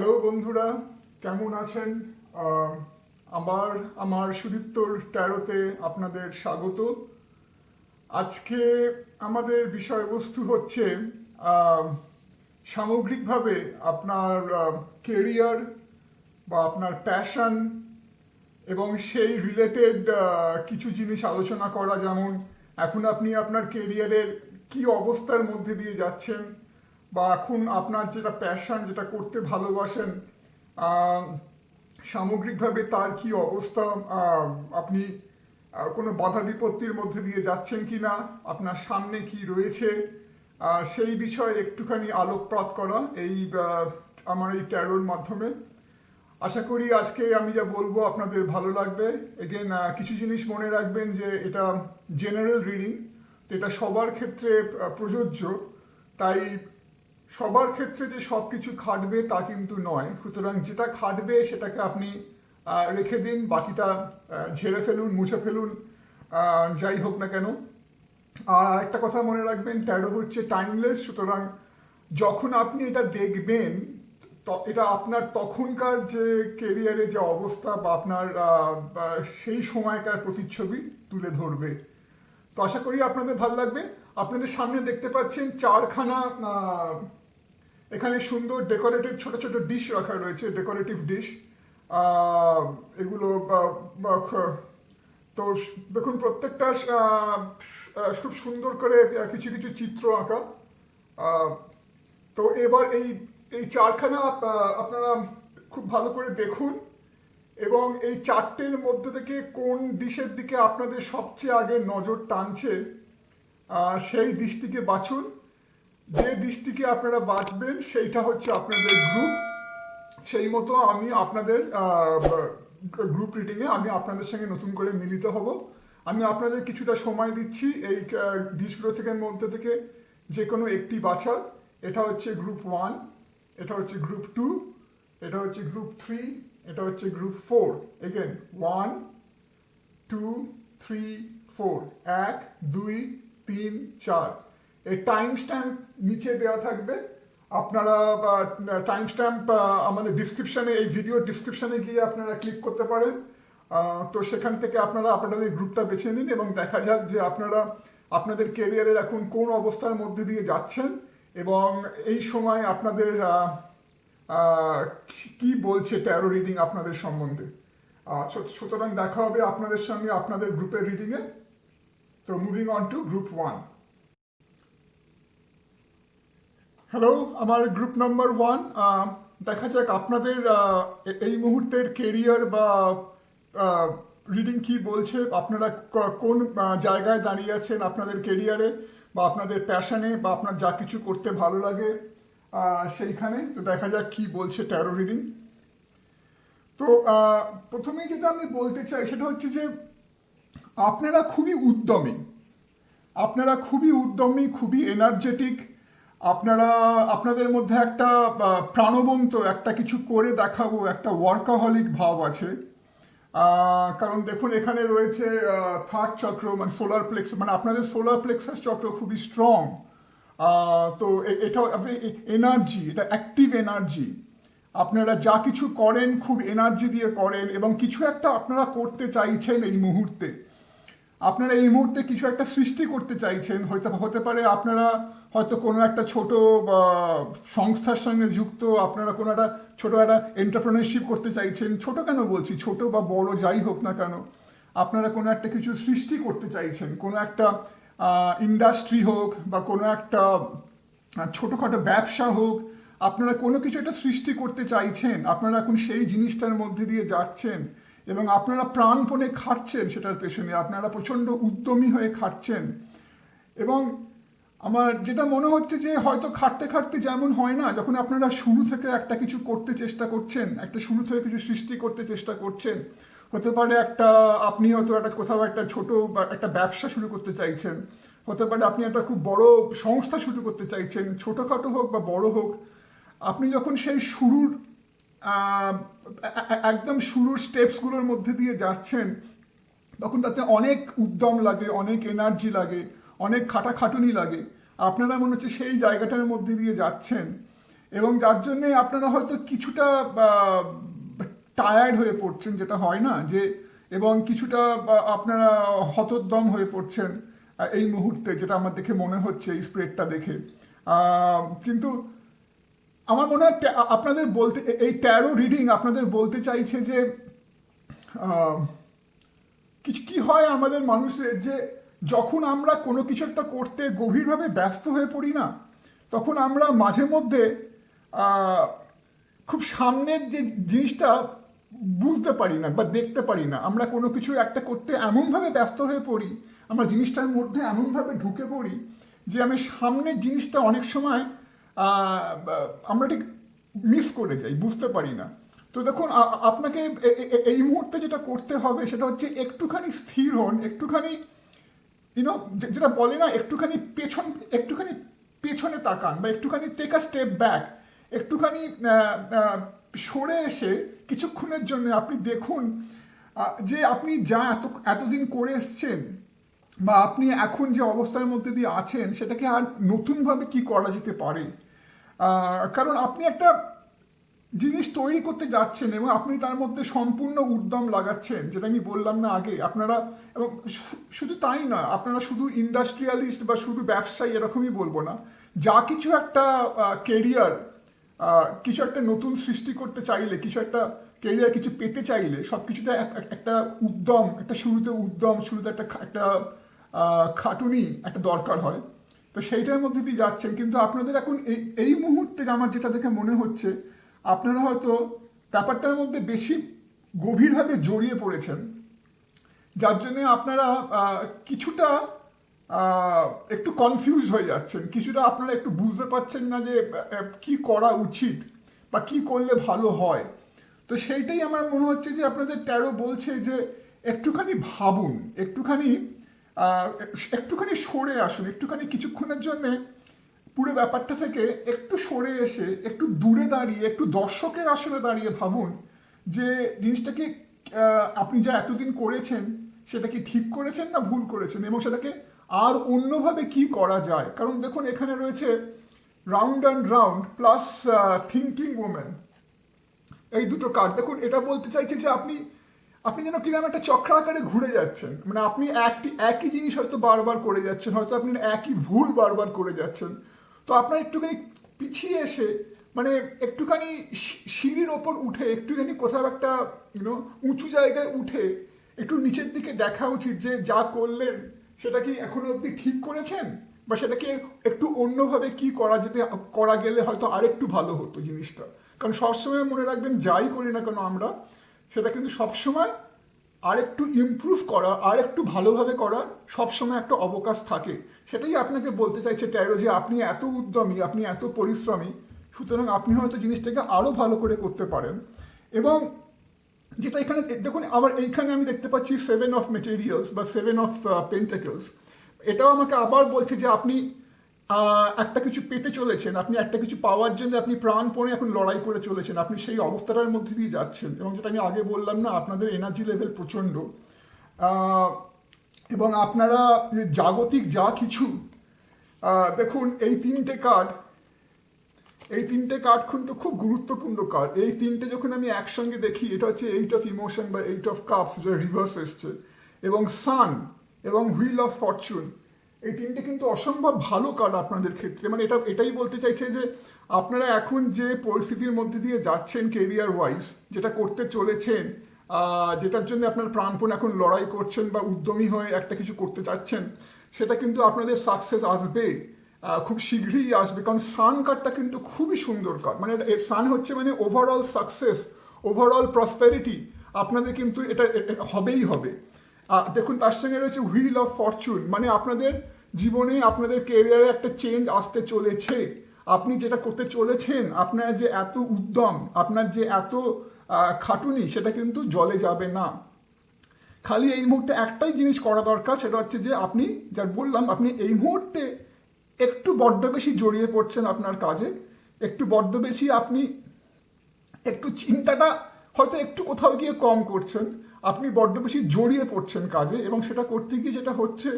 Hello বন্ধুরা, কেমন আছেন? আহ, আমার সুদীপ্তর ট্যারোতে আপনাদের স্বাগত। আজকে আমাদের বিষয়বস্তু হচ্ছে আহ, সামগ্রিকভাবে আপনার কেরিয়ার বা আপনার প্যাশন এবং সেই রিলেটেড কিছু জিনিস আলোচনা করা, যেমন এখন আপনি আপনার কেরিয়ারের কি অবস্থার মধ্যে দিয়ে যাচ্ছেন, বা এখন আপনার যেটা প্যাশন, যেটা করতে ভালোবাসেন, আহ, সামগ্রিকভাবে তার কি অবস্থা, আপনি কোনো বাধা বিপত্তির মধ্যে দিয়ে যাচ্ছেন কি না, আপনার সামনে কি রয়েছে, সেই বিষয়ে একটুখানি আলোকপাত করা এই আমার এই ট্যারোর মাধ্যমে। আশা করি আজকে আমি যা বলবো আপনাদের ভালো লাগবে। এগেন কিছু জিনিস মনে রাখবেন যে এটা জেনারেল রিডিং, তো এটা সবার ক্ষেত্রে প্রযোজ্য। তাই সবার ক্ষেত্রে যে সব কিছু খাটবে তা কিন্তু নয়। সুতরাং যেটা খাটবে সেটাকে আপনি রেখে দিন, বাকিটা ঝেড়ে ফেলুন, মুছে ফেলুন, যাই হোক না কেন। আর একটা কথা মনে রাখবেন, ট্যারো হচ্ছে টাইমলেস। সুতরাং যখন আপনি এটা দেখবেন, এটা আপনার তখনকার যে কেরিয়ারে যে অবস্থা বা আপনার বা সেই সময়কার প্রতিচ্ছবি তুলে ধরবে। তো আশা করি আপনাদের ভালো লাগবে। আপনাদের সামনে দেখতে পাচ্ছেন চারখানা এখানে সুন্দর ডেকোরেটিভ ছোট ছোট ডিশ রাখা রয়েছে, ডেকোরেটিভ ডিশ। এগুলো তো দেখুন, প্রত্যেকটা খুব সুন্দর করে কিছু কিছু চিত্র আঁকা। আহ, তো এবার এই এই চারখানা আপনারা খুব ভালো করে দেখুন, এবং এই চারটের মধ্যে থেকে কোন ডিশের দিকে আপনাদের সবচেয়ে আগে নজর টানছে সেই ডিশটিকে বাছুন। যে ডিশটিকে আপনারা বাছবেন সেইটা হচ্ছে আপনাদের গ্রুপ। সেই মতো আমি আপনাদের গ্রুপ রিডিংয়ে আমি আপনাদের সঙ্গে নতুন করে মিলিত হব। আমি আপনাদের কিছুটা সময় দিচ্ছি এই ডিশগুলো থেকে মধ্যে থেকে যে কোনো একটি বাছার। এটা হচ্ছে গ্রুপ 1, এটা হচ্ছে গ্রুপ 2, এটা হচ্ছে গ্রুপ 3, এটা হচ্ছে গ্রুপ 4। এগেন 1 2 3 4, 1 2 3 4। এই টাইম স্ট্যাম্প নিচে দেওয়া থাকবে। আপনারা টাইম স্ট্যাম্প আমাদের ডিসক্রিপশানে, এই ভিডিও ডিসক্রিপশানে গিয়ে আপনারা ক্লিক করতে পারেন। তো সেখান থেকে আপনারা আপনাদের গ্রুপটা বেছে নিন এবং দেখা যাক যে আপনারা আপনাদের কেরিয়ারের এখন কোন অবস্থার মধ্যে দিয়ে যাচ্ছেন এবং এই সময় আপনাদের কি বলছে ট্যারো রিডিং আপনাদের সম্বন্ধে। সুতরাং দেখা হবে আপনাদের সঙ্গে আপনাদের গ্রুপের রিডিংয়ে। তো moving on to group 1। Hello, আমার গ্রুপ নাম্বার 1। দেখা যাক আপনাদের এই মুহূর্তের কেরিয়ার বা রিডিং কি বলছে। আপনারা কোন জায়গায় দাঁড়িয়ে আছেন আপনাদের কেরিয়ারে বা আপনাদের প্যাশনে বা আপনার যা কিছু করতে ভালো লাগে সেইখানে। তো দেখা যাক কি বলছে ট্যারো রিডিং। তো প্রথমেই যেটা আমি বলতে চাই সেটা হচ্ছে যে আপনারা খুবই উদ্যমী, খুবই এনার্জেটিক। আপনারা আপনাদের মধ্যে একটা প্রাণবন্ত, একটা কিছু করে দেখাবো, একটা ওয়ার্কাহলিক ভাব আছে। কারণ দেখুন এখানে রয়েছে থার্ড চক্র, মানে সোলার প্লেক্স, মানে আপনাদের সোলার প্লেক্সাস চক্র খুবই স্ট্রং। তো এটা আপনি এনার্জি, এটা অ্যাক্টিভ এনার্জি। আপনারা যা কিছু করেন খুব এনার্জি দিয়ে করেন এবং কিছু একটা আপনারা করতে চাইছেন এই মুহূর্তে। আপনারা এই মুহূর্তে কিছু একটা সৃষ্টি করতে চাইছেন। হতে পারে আপনারা হয়তো কোনো একটা ছোট সংস্থার সঙ্গে যুক্ত, আপনারা কোনো একটা ছোট একটা এন্টারপ্রেনারশিপ করতে চাইছেন। ছোট কেন বলছি, ছোট বা বড় যাই হোক না কেন, আপনারা কোনো একটা কিছু সৃষ্টি করতে চাইছেন। কোনো একটা ইন্ডাস্ট্রি হোক বা কোনো একটা ছোটোখাটো ব্যবসা হোক, আপনারা কোনো কিছু একটা সৃষ্টি করতে চাইছেন। আপনারা এখন সেই জিনিসটার মধ্যে দিয়ে যাচ্ছেন এবং আপনারা প্রাণপণে খাটছেন সেটার পেছনে। আপনারা প্রচণ্ড উদ্যমী হয়ে খাটছেন এবং আমার যেটা মনে হচ্ছে যে হয়তো খাটতে খাটতে যেমন হয় না, যখন আপনারা শুরু থেকে একটা কিছু করতে চেষ্টা করছেন, একটা শুরু থেকে কিছু সৃষ্টি করতে চেষ্টা করছেন। হতে পারে একটা আপনি হয়তো একটা কোথাও একটা ছোট বা একটা ব্যবসা শুরু করতে চাইছেন। হতে পারে আপনি একটা খুব বড় সংস্থা শুরু করতে চাইছেন, ছোটোখাটো হোক বা বড় হোক। আপনি যখন সেই শুরুর একদম শুরুর স্টেপসগুলোর মধ্যে দিয়ে যাচ্ছেন, তখন তাতে অনেক উদ্যম লাগে, অনেক এনার্জি লাগে, অনেক খাটাখাটুনি লাগে। আপনারা মনে হচ্ছে সেই জায়গাটার মধ্যে দিয়ে যাচ্ছেন এবং যার জন্যে আপনারা হয়তো কিছুটা টায়ার্ড হয়ে পড়ছেন, যেটা হয় না যে, এবং কিছুটা আপনারা হতোদ্যম হয়ে পড়ছেন এই মুহূর্তে, যেটা আমার দেখে মনে হচ্ছে এই স্প্রেডটা দেখে। কিন্তু আমার মনে হয় আপনাদের বলতে, এই ট্যারো রিডিং আপনাদের বলতে চাইছে যে কিছু কি হয় আমাদের মানুষের, যে যখন আমরা কোনো কিছু একটা করতে গভীরভাবে ব্যস্ত হয়ে পড়ি না, তখন আমরা মাঝে মধ্যে খুব সামনের যে জিনিসটা বুঝতে পারি না বা দেখতে পারি না। আমরা কোনো কিছু একটা করতে এমনভাবে ব্যস্ত হয়ে পড়ি, আমরা জিনিসটার মধ্যে এমনভাবে ঢুকে পড়ি যে আমি সামনের জিনিসটা অনেক সময় আমরা ঠিক মিস করে যাই, বুঝতে পারি না। তো দেখুন, আপনাকে এই মুহূর্তে যেটা করতে হবে সেটা হচ্ছে একটুখানি স্থির হন, একটুখানি যেটা বলে না, একটুখানি পেছনে তাকান, বা একটুখানি টেক আ স্টেপ ব্যাক, একটুখানি সরে এসে কিছুক্ষণের জন্য আপনি দেখুন যে আপনি যা এতদিন করে এসছেন, বা আপনি এখন যে অবস্থার মধ্যে দিয়ে আছেন, সেটাকে আর নতুনভাবে কি করা যেতে পারে। কারণ আপনি একটা জিনিস তৈরি করতে যাচ্ছেন এবং আপনি তার মধ্যে সম্পূর্ণ উদ্যম লাগাচ্ছেন, যেটা আমি বললাম না আগে। আপনারা, এবং শুধু তাই না, আপনারা শুধু ইন্ডাস্ট্রিয়ালিস্ট বা শুধু ব্যবসায়ী এরকমই বলবো না, যা কিছু একটা কেরিয়ার, কিছু একটা নতুন সৃষ্টি করতে চাইলে, কিছু একটা কেরিয়ার কিছু পেতে চাইলে, সব কিছুতে একটা উদ্যম, একটা শুরুতে একটা খাটুনি একটা দরকার হয়। তো সেইটার মধ্যে দিয়ে যাচ্ছেন, কিন্তু আপনাদের এখন এই মুহূর্তে আমার যেটা দেখে মনে হচ্ছে, আপনারা হয়তো ব্যাপারটার মধ্যে বেশি গভীরভাবে জড়িয়ে পড়েছেন, যার জন্য আপনারা কিছুটা একটু কনফিউজ হয়ে যাচ্ছেন, কিছুটা আপনারা একটু বুঝতে পারছেন না যে কি করা উচিত বা কি করলে ভালো হয়। তো সেইটাই আমার মনে হচ্ছে যে আপনাদের ট্যারো বলছে যে একটুখানি ভাবুন, একটুখানি সরে আসুন, একটুখানি কিছুক্ষণের জন্য পুরো ব্যাপারটা থেকে একটু সরে এসে, একটু দূরে দাঁড়িয়ে, একটু দর্শকের আসলে দাঁড়িয়ে ভাবুন যে জিনিসটাকে আপনি যা এতদিন করেছেন সেটা কি ঠিক করেছেন না ভুল করেছেন, এবং সেটাকে আর অন্যভাবে কি করা যায়। কারণ দেখুন, এখানে রয়েছে round and round plus thinking woman, এই দুটো কার্ড। দেখুন, এটা বলতে চাইছে যে আপনি যেন কিরকম একটা চক্রাকারে ঘুরে যাচ্ছেন, মানে আপনি একই জিনিস হয়তো বারবার করে যাচ্ছেন, হয়তো আপনি একই ভুল বারবার করে যাচ্ছেন। তো আপনার একটুখানি পিছিয়ে এসে, মানে একটুখানি সিঁড়ির ওপর উঠে, একটুখানি কোথাও একটা উঁচু জায়গায় উঠে একটু নিচের দিকে দেখা উচিত যে যা করলেন সেটা কি এখনো অবধি ঠিক করেছেন, বা সেটাকে একটু অন্যভাবে কি করা গেলে হয়তো আরেকটু ভালো হতো জিনিসটা। কারণ সবসময় মনে রাখবেন, যাই করি না কেন আমরা, সেটা কিন্তু সবসময় আরেকটু ইমপ্রুভ করা, আরেকটু ভালোভাবে করার সবসময় একটা অবকাশ থাকে। সেটাই আপনাকে বলতে চাইছে ট্যারো, যে আপনি এত উদ্যমী, আপনি এত পরিশ্রমী, সুতরাং আপনি হয়তো জিনিসটাকে আরো ভালো করে করতে পারেন। এবং যেটা এখানে দেখুন, আবার এইখানে আমি দেখতে পাচ্ছি 7 অফ মেটেরিয়ালস বা 7 অফ পেন্টাকেলস। এটাও আমাকে আবার বলছে যে আপনি একটা কিছু পেতে চলেছেন, আপনি একটা কিছু পাওয়ার জন্য আপনি প্রাণপণে এখন লড়াই করে চলেছেন, আপনি সেই অবস্থাটার মধ্যে দিয়ে যাচ্ছেন। এবং যেটা আমি আগে বললাম না, আপনাদের এনার্জি লেভেল প্রচণ্ড, এবং আপনারা জাগতিক যা কিছু, দেখুন এই তিনটে কার্ড কিন্তু খুব গুরুত্বপূর্ণ কার্ড। এই তিনটে যখন আমি একসঙ্গে দেখি, এটা হচ্ছে 8 অফ ইমোশন বা 8 অফ কাপস, যেটা রিভার্স এসছে, এবং সান এবং হুইল অফ ফরচুন। এই তিনটে কিন্তু অসম্ভব ভালো কার্ড আপনাদের ক্ষেত্রে। মানে এটাই বলতে চাইছে যে আপনারা এখন যে পরিস্থিতির মধ্যে দিয়ে যাচ্ছেন কেরিয়ার ওয়াইজ, যেটা করতে চলেছেন, যেটার জন্য আপনার প্রাণপণ এখন লড়াই করছেন বা উদ্যমী হয়ে একটা কিছু করতে চাচ্ছেন, সেটা কিন্তু আপনাদের সাকসেস আসবে, খুব শীঘ্রই আসবে। কারণ সান কার্ডটা কিন্তু খুবই সুন্দর কার্ড, মানে সান হচ্ছে মানে ওভারঅল সাকসেস, ওভারঅল প্রসপেরিটি আপনাদের কিন্তু এটা হবেই হবে। দেখুন, তার সঙ্গে রয়েছে হুইল অফ ফরচুন, মানে আপনাদের জীবনে, আপনাদের কেরিয়ারে একটা চেঞ্জ আসতে চলেছে। আপনি যেটা করতে চলেছেন, আপনার যে এত উদ্যম, আপনার যে এত খাটুনি, সেটা কিন্তু জলে যাবে না। খালি এই মুহূর্তে একটাই জিনিস করা দরকার, সেটা হচ্ছে যে আপনি যা বললাম, আপনি এই মুহূর্তে একটু বড্ড বেশি জড়িয়ে পড়ছেন আপনার কাজে, একটু বড্ড বেশি আপনি একটু চিন্তাটা হয়তো একটু কোথাও গিয়ে কম করছেন, আপনি বড্ড বেশি জড়িয়ে পড়ছেন কাজে। এবং সেটা করতে গিয়ে যেটা হচ্ছে,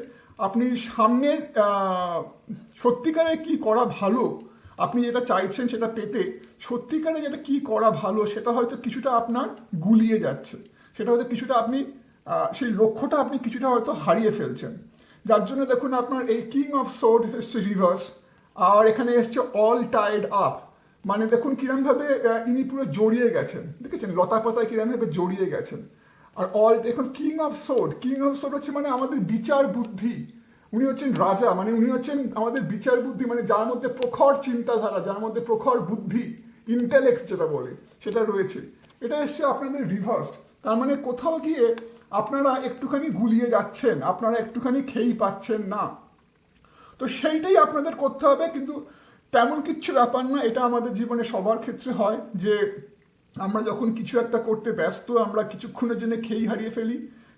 আপনি সামনের সত্যিকারে কি করা ভালো, আপনি যেটা চাইছেন সেটা পেতে সত্যিকারে যেটা কি করা ভালো সেটা হয়তো কিছুটা আপনার গুলিয়ে যাচ্ছে, সেটা হয়তো কিছুটা আপনি সেই লক্ষ্যটা আপনি কিছুটা হয়তো হারিয়ে ফেলছেন। যার জন্য দেখুন আপনার এই কিং অফ সোর্ড এসছে রিভার্স, আর এখানে এসছে অল টাইড আপ, মানে দেখুন কিরমভাবে ইনি পুরো জড়িয়ে গেছেন, দেখেছেন লতা পাতায় কিরমভাবে জড়িয়ে গেছেন। আর অল এখন king of sword, king of sword হচ্ছে মানে আমাদের বিচার বুদ্ধি, উনি হচ্ছেন রাজা, মানে উনি হচ্ছেন আমাদের বিচার বুদ্ধি, মানে যার মধ্যে প্রখর চিন্তাধারা, যার মধ্যে প্রখর বুদ্ধি, ইন্টেলেক্ট যেটা বলে সেটা রয়েছে। এটা এসছে আপনাদের রিভার্সড, তার মানে কোথাও গিয়ে আপনারা একটুখানি গুলিয়ে যাচ্ছেন, আপনারা একটুখানি খেই পাচ্ছেন না। তো সেইটাই আপনাদের করতে হবে, কিন্তু তেমন কিচ্ছু ব্যাপার না, এটা আমাদের জীবনে সবার ক্ষেত্রে হয় যে আমরা যখন কিছু একটা করতে ব্যস্ত আমরা কিছুক্ষণের জন্য খেই হারিয়ে ফেলি,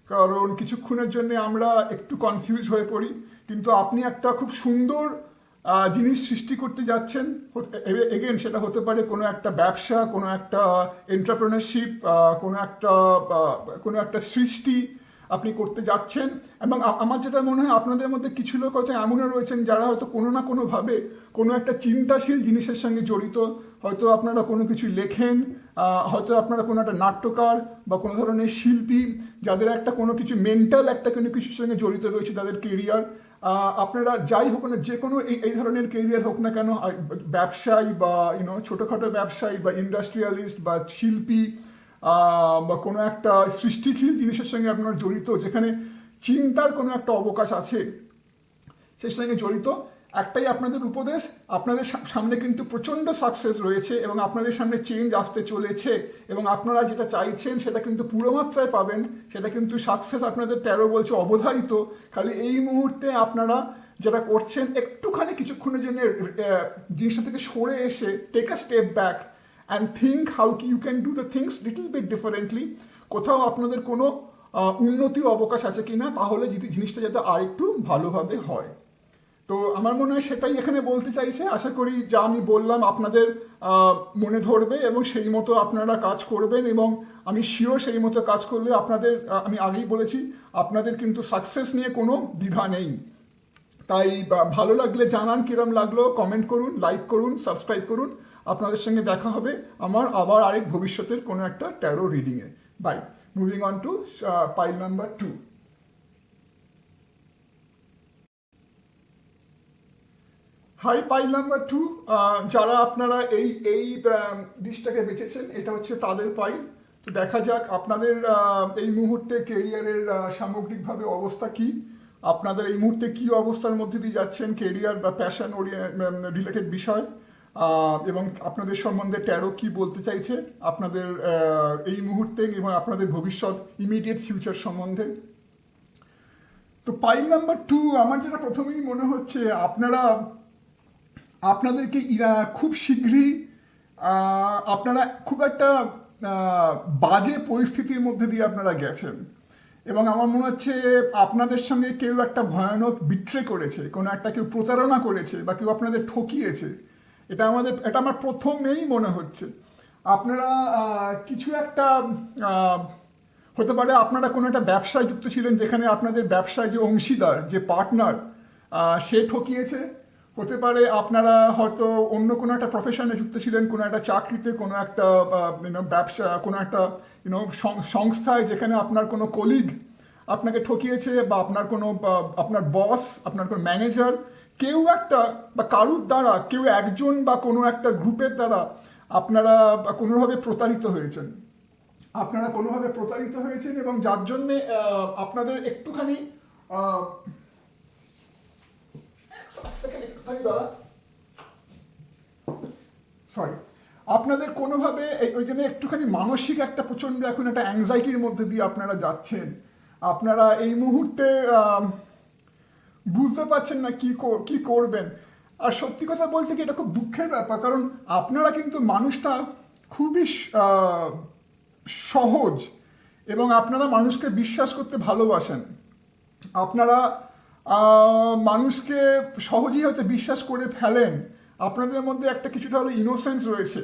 কারণ কিছুক্ষণের জন্য আমরা একটু কনফিউজ হয়ে পড়ি। কিন্তু আপনি একটা খুব সুন্দর জিনিস সৃষ্টি করতে যাচ্ছেন, এগেন সেটা হতে পারে কোনো একটা ব্যবসা, কোনো একটা এন্টারপ্রেনারশিপ, কোনো একটা সৃষ্টি আপনি করতে যাচ্ছেন। এবং আমার যেটা মনে হয় আপনাদের মধ্যে কিছু লোক হয়তো এমনও রয়েছেন যারা হয়তো কোনো না কোনোভাবে কোনো একটা চিন্তাশীল জিনিসের সঙ্গে জড়িত, হয়তো আপনারা কোনো কিছু লেখেন, হয়তো আপনারা কোনো একটা নাট্যকার বা কোনো ধরনের শিল্পী যাদের একটা কোনো কিছু মেন্টাল একটা কোনো কিছুর সঙ্গে জড়িত রয়েছে তাদের কেরিয়ার। আপনারা যাই হোক না, যে কোনো এই ধরনের কেরিয়ার হোক না কেন, ব্যবসায়ী বা ছোটোখাটো ব্যবসায়ী বা ইন্ডাস্ট্রিয়ালিস্ট বা শিল্পী বা কোনো একটা সৃষ্টিশীল জিনিসের সঙ্গে আপনার জড়িত, যেখানে চিন্তার কোনো একটা অবকাশ আছে সেই সঙ্গে জড়িত, একটাই আপনাদের উপদেশ, আপনাদের সামনে কিন্তু প্রচণ্ড সাকসেস রয়েছে এবং আপনাদের সামনে চেঞ্জ আসতে চলেছে, এবং আপনারা যেটা চাইছেন সেটা কিন্তু পুরো মাত্রায় পাবেন, সেটা কিন্তু সাকসেস আপনাদের 13 বলছে অবধারিত। খালি এই মুহূর্তে আপনারা যেটা করছেন একটুখানি কিছুক্ষণের জন্য জিনিসটা থেকে সরে এসে take a step back and think how you can do the things little bit differently. কোথাও আপনাদের কোনো উন্নতির অবকাশ আছে কিনা, তাহলে যদি জিনিসটা যাতে আরেকটু ভালোভাবে হয়। তো আমার মনে হয় সেটাই এখানে বলতে চাইছে। আশা করি যা আমি বললাম আপনাদের মনে ধরবে এবং সেই মতো আপনারা কাজ করবেন, এবং আমি শিওর সেই মতো কাজ করলে আপনাদের, আমি আগেই বলেছি, আপনাদের কিন্তু সাকসেস নিয়ে কোনো দ্বিধা নেই। তাই ভালো লাগলে জানান কিরম লাগলো, কমেন্ট করুন, লাইক করুন, সাবস্ক্রাইব করুন। আপনাদের সঙ্গে দেখা হবে আমার আবার আরেক ভবিষ্যতের কোনো একটা ট্যারো রিডিংয়ে। Bye. Moving on to pile number 2। Hi pile number 2, যারা আপনারা এই ডিশটাকে বেছেছেন এটা হচ্ছে তাদের পাইল। তো দেখা যাক আপনাদের এই মুহূর্তে কেরিয়ারের সামগ্রিকভাবে অবস্থা কি, আপনাদের এই মুহূর্তে কি অবস্থার মধ্যে দিয়ে যাচ্ছেন কেরিয়ার বা প্যাশন রিলেটেড বিষয়, এবং আপনাদের সম্বন্ধে ট্যারো কি বলতে চাইছে আপনাদের এই মুহূর্তে এবং আপনাদের ভবিষ্যৎ ইমিডিয়েট ফিউচার সম্বন্ধে। তো পাইল নাম্বার 2, আমার যেটা প্রথমেই মনে হচ্ছে আপনাদেরকে খুব শীঘ্রই আপনারা খুব একটা বাজে পরিস্থিতির মধ্যে দিয়ে আপনারা গেছেন, এবং আমার মনে হচ্ছে আপনাদের সঙ্গে কেউ একটা ভয়ানক বিট্রে করেছে, কোনো একটা কেউ প্রতারণা করেছে বা কেউ আপনাদের ঠকিয়েছে। এটা আমার প্রথমেই মনে হচ্ছে। আপনারা কিছু একটা হতে পারে আপনারা কোনো একটা ব্যবসায় যুক্ত ছিলেন, যেখানে আপনাদের ব্যবসায় যে অংশীদার, যে পার্টনার, সে ঠকিয়েছে। হতে পারে আপনারা হয়তো অন্য কোনো একটা প্রফেশনে যুক্ত ছিলেন, কোনো একটা চাকরিতে, কোনো একটা ব্যবসা, কোনো একটা সংস্থায়, যেখানে আপনার কোনো কলিগ আপনাকে ঠকিয়েছে, বা আপনার বস, আপনার কোনো ম্যানেজার, কেউ একটা বা কারুর দ্বারা, কেউ একজন বা কোনো একটা গ্রুপের দ্বারা আপনারা কোনোভাবে প্রতারিত হয়েছেন। এবং যার জন্যে আপনাদের একটুখানি আপনাদের কোনোভাবে ওই জন্য একটুখানি মানসিক একটা প্রচন্ড এখন একটা অ্যাংজাইটির মধ্যে দিয়ে আপনারা যাচ্ছেন। আপনারা এই মুহূর্তে বুঝতে পারছেন না কি করবেন। আর সত্যি কথা বলতে কি, এটা খুব দুঃখের ব্যাপার, কারণ আপনারা কিন্তু মানুষটা খুবই সহজ, এবং আপনারা মানুষকে বিশ্বাস করতে ভালোবাসেন। আপনারা মানুষকে সহজেই হয়তো বিশ্বাস করে ফেলেন। আপনাদের মধ্যে একটা কিছুটা হলো ইনোসেন্স রয়েছে,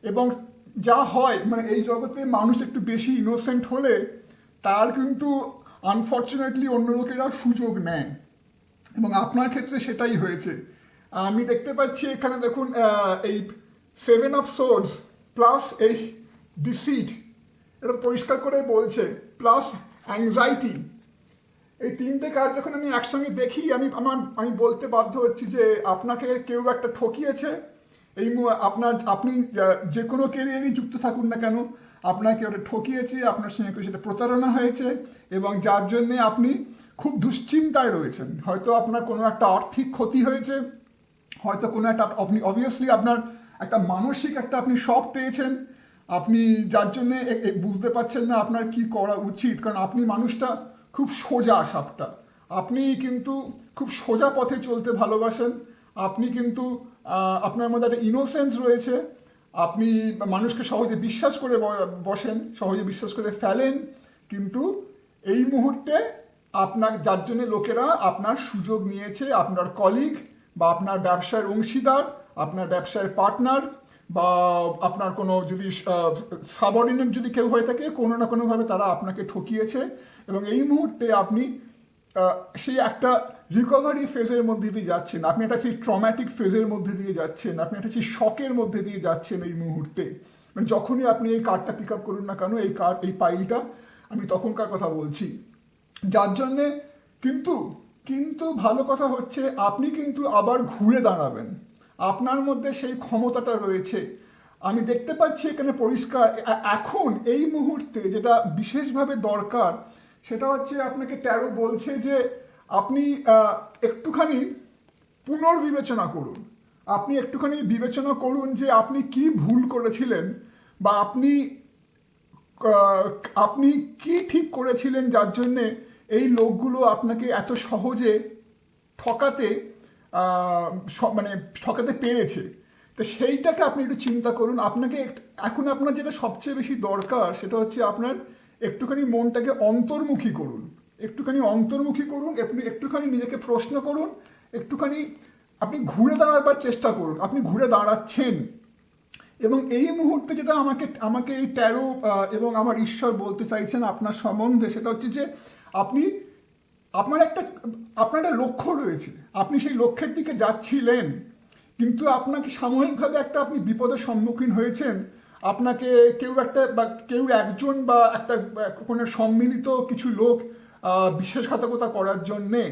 এবং যা হয় মানে এই জগতে মানুষ একটু বেশি ইনোসেন্ট হলে তার কিন্তু আনফর্চুনেটলি অন্য লোকেরা সুযোগ নেয়, এবং আপনার ক্ষেত্রে সেটাই হয়েছে। আমি দেখতে পাচ্ছি এখানে দেখুন এই 7 of Swords প্লাস এই ডিসিট, এটা পরিষ্কার করে বলছে, প্লাস অ্যাংজাইটি। এই তিনটে কার্ড যখন আমি একসঙ্গে দেখি আমি বলতে বাধ্য হচ্ছি যে আপনাকে কেউ একটা ঠকিয়েছে। আপনি যে কোনো কেরিয়ারই যুক্ত থাকুন না কেন, আপনাকে ওটা ঠকিয়েছে, আপনার সঙ্গে সেটা প্রতারণা হয়েছে, এবং যার জন্যে আপনি খুব দুশ্চিন্তায় রয়েছেন। হয়তো আপনার কোনো একটা আর্থিক ক্ষতি হয়েছে, হয়তো কোনো একটা আপনি অবভিয়াসলি আপনার একটা মানসিক আপনি শক পেয়েছেন, আপনি যার জন্যে বুঝতে পারছেন না আপনার কি করা উচিত। কারণ আপনি মানুষটা খুব সোজা সাপটা, আপনি কিন্তু খুব সোজা পথে চলতে ভালোবাসেন, আপনি কিন্তু আপনার মধ্যে একটা ইনোসেন্স রয়েছে, আপনি মানুষকে সহজে বিশ্বাস করে বসেন, সহজে বিশ্বাস করে ফেলেন। কিন্তু এই মুহূর্তে আপনার যার জন্য লোকেরা আপনার সুযোগ নিয়েছে, আপনার কলিগ বা আপনার ব্যবসার অংশীদার, আপনার ব্যবসার পার্টনার, বা আপনার কোনো যদি সাবঅর্ডিনেট যদি কেউ হয়ে থাকে, কোনো না কোনোভাবে তারা আপনাকে ঠকিয়েছে। এবং এই মুহূর্তে আপনি সেই একটা রিকভারি ফেজের মধ্যে দিয়ে যাচ্ছেন, আপনি একটা সেই ট্রমাটিক ফেজের মধ্যে দিয়ে যাচ্ছেন, আপনি একটা সেই শকের মধ্যে দিয়ে যাচ্ছেন এই মুহূর্তে। মানে যখনই আপনি এই কার্ডটা পিক আপ করুন না কেন, এই পাইলটা, আমি তখনকার কথা বলছি। যার জন্যে কিন্তু কিন্তু ভালো কথা হচ্ছে আপনি কিন্তু আবার ঘুরে দাঁড়াবেন, আপনার মধ্যে সেই ক্ষমতাটা রয়েছে। আমি দেখতে পাচ্ছি এখানে পরিষ্কার এখন এই মুহূর্তে যেটা বিশেষভাবে দরকার সেটা হচ্ছে আপনাকে ট্যারো বলছে যে আপনি একটুখানি পুনর্বিবেচনা করুন, আপনি একটুখানি বিবেচনা করুন যে আপনি কি ভুল করেছিলেন, বা আপনি কি ঠিক করেছিলেন যার জন্যে এই লোকগুলো আপনাকে এত সহজে ঠকাতে মানে ঠকাতে পেরেছে। তো সেইটাকে আপনি একটু চিন্তা করুন। আপনাকে এখন আপনার যেটা সবচেয়ে বেশি দরকার সেটা হচ্ছে আপনার একটুখানি মনটাকে অন্তর্মুখী করুন, একটুখানি অন্তর্মুখী করুন, আপনি একটুখানি নিজেকে প্রশ্ন করুন, একটুখানি আপনি ঘুরে দাঁড়াবার চেষ্টা করুন, আপনি ঘুরে দাঁড়াচ্ছেন। এবং এই মুহূর্তে যেটা আমাকে এই ট্যারো এবং আমার ঈশ্বর বলতে চাইছেন আপনার সম্বন্ধে সেটা হচ্ছে যে আপনি আপনার একটা লক্ষ্য রয়েছে, আপনি সেই লক্ষ্যের দিকে যাচ্ছিলেন, কিন্তু আপনাকে সাময়িকভাবে আপনি বিপদের সম্মুখীন হয়েছেন। আপনাকে কেউ একজন বা কোনো সম্মিলিত কিছু লোক বিশ্বাসঘাতকতা করার জন্যে,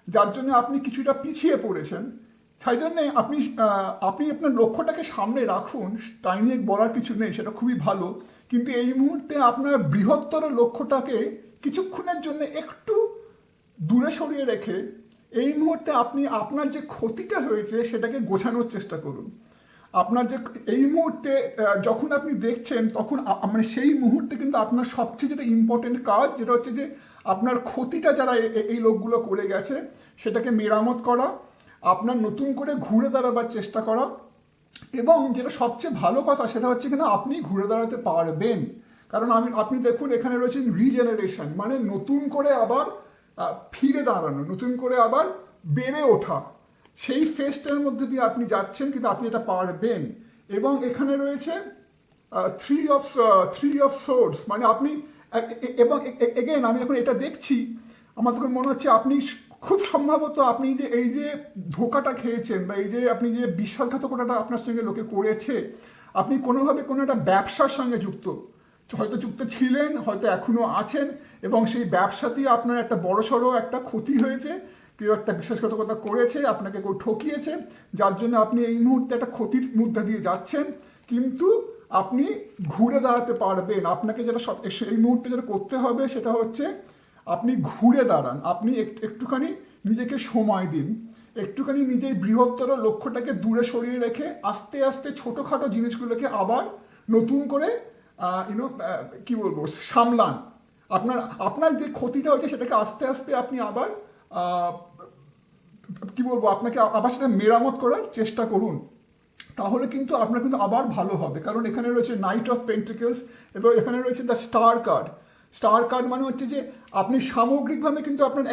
যার জন্য আপনি কিছুটা পিছিয়ে পড়েছেন। তাই জন্যে আপনি আপনার লক্ষ্যটাকে সামনে রাখুন, তাই নিয়ে বলার কিছু নেই, সেটা খুবই ভালো। কিন্তু এই মুহূর্তে আপনার বৃহত্তর লক্ষ্যটাকে কিছুক্ষণের জন্য একটু দূরে সরিয়ে রেখে এই মুহূর্তে আপনি আপনার যে ক্ষতিটা হয়েছে সেটাকে গোছানোর চেষ্টা করুন। আপনার যে এই মুহূর্তে যখন আপনি দেখছেন তখন মানে সেই মুহূর্তে কিন্তু আপনার সবচেয়ে যেটা ইম্পর্টেন্ট কাজ যেটা হচ্ছে যে আপনার ক্ষতিটা যারা এই লোকগুলো করে গেছে সেটাকে মেরামত করা, আপনার নতুন করে ঘুরে দাঁড়াবার চেষ্টা করা। এবং যেটা সবচেয়ে ভালো কথা সেটা হচ্ছে কিনা আপনি ঘুরে দাঁড়াতে পারবেন। কারণ আপনি দেখুন এখানে রয়েছে রিজেনারেশন, মানে নতুন করে আবার ফিরে দাঁড়ানো, নতুন করে আবার বেড়ে ওঠা, সেই ফেজটার মধ্যে দিয়ে আপনি যাচ্ছেন, কিন্তু আপনি এটা পারবেন। এবং এখানে রয়েছে থ্রি অফ সোর্স, মানে আপনি এবং এগেন আমি এখন এটা দেখছি, আমার তখন মনে হচ্ছে আপনি খুব সম্ভবত আপনি যে এই যে ধোকাটা খেয়েছেন বা এই যে আপনি যে বিশ্বাসঘাতকতাটা আপনার সঙ্গে লোকে করেছে, আপনি কোনোভাবে কোনো একটা ব্যবসার সঙ্গে যুক্ত, হয়তো যুক্ত ছিলেন, হয়তো এখনো আছেন, এবং সেই ব্যবসাতেই আপনার একটা বড়সড় একটা ক্ষতি হয়েছে, কেউ একটা বিশ্বাসঘাতকতা করেছে, আপনাকে কেউ ঠকিয়েছে, যার জন্য আপনি এই মুহূর্তে একটা ক্ষতির মধ্যে দিয়ে যাচ্ছেন। কিন্তু আপনি ঘুরে দাঁড়াতে পারবেন। আপনাকে যেটা এই মুহূর্তে যেটা করতে হবে সেটা হচ্ছে আপনি ঘুরে দাঁড়ান, আপনি একটুখানি নিজেকে সময় দিন, একটুখানি নিজের বৃহত্তর লক্ষ্যটাকে দূরে সরিয়ে রেখে আস্তে আস্তে ছোটোখাটো জিনিসগুলোকে আবার নতুন করে কি বলবো সামলান। আপনার যে ক্ষতিটা হচ্ছে সেটাকে আস্তে আস্তে আপনি আবার কি বলবো আপনাকে আবার সেটা মেরামত করার চেষ্টা করুন। তাহলে কিন্তু আপনার কিন্তু আবার ভালো হবে। কারণ এখানে রয়েছে নাইট অফ পেন্টিকলস এবং এখানে রয়েছে the star card. Star card মানে হচ্ছে যে আপনি সামগ্রিকভাবে কিন্তু আপনার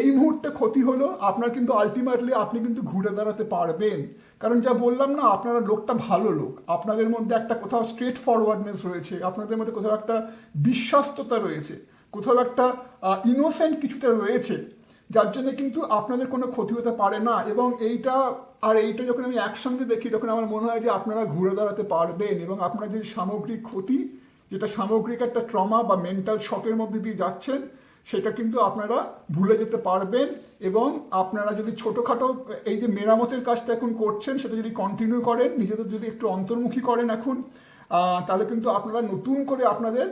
এই মুহূর্তে ক্ষতি হলো, আপনার কিন্তু আলটিমেটলি আপনি কিন্তু ঘুরে দাঁড়াতে পারবেন। কারণ যা বললাম না, আপনারা লোকটা ভালো লোক, আপনাদের মধ্যে একটা কোথাও স্ট্রেট ফরওয়ার্ডনেস রয়েছে, আপনাদের মধ্যে কোথাও একটা বিশ্বস্ততা রয়েছে, কোথাও একটা ইনোসেন্ট কিছুটা রয়েছে, যার জন্য কিন্তু আপনাদের কোনো ক্ষতি হতে পারে না। এবং এইটা যখন আমি একসঙ্গে দেখি তখন আমার মনে হয় যে আপনারা ঘুরে দাঁড়াতে পারবেন এবং আপনার যে সামগ্রিক ক্ষতি, যেটা সামগ্রিক একটা ট্রমা বা মেন্টাল শকের মধ্যে দিয়ে যাচ্ছেন, সেটা কিন্তু আপনারা ভুলে যেতে পারবেন। এবং আপনারা যদি ছোটোখাটো এই যে মেরামতের কাজটা এখন করছেন সেটা যদি কন্টিনিউ করেন, নিজেদের যদি একটু অন্তর্মুখী করেন এখন, তাহলে কিন্তু আপনারা নতুন করে আপনাদের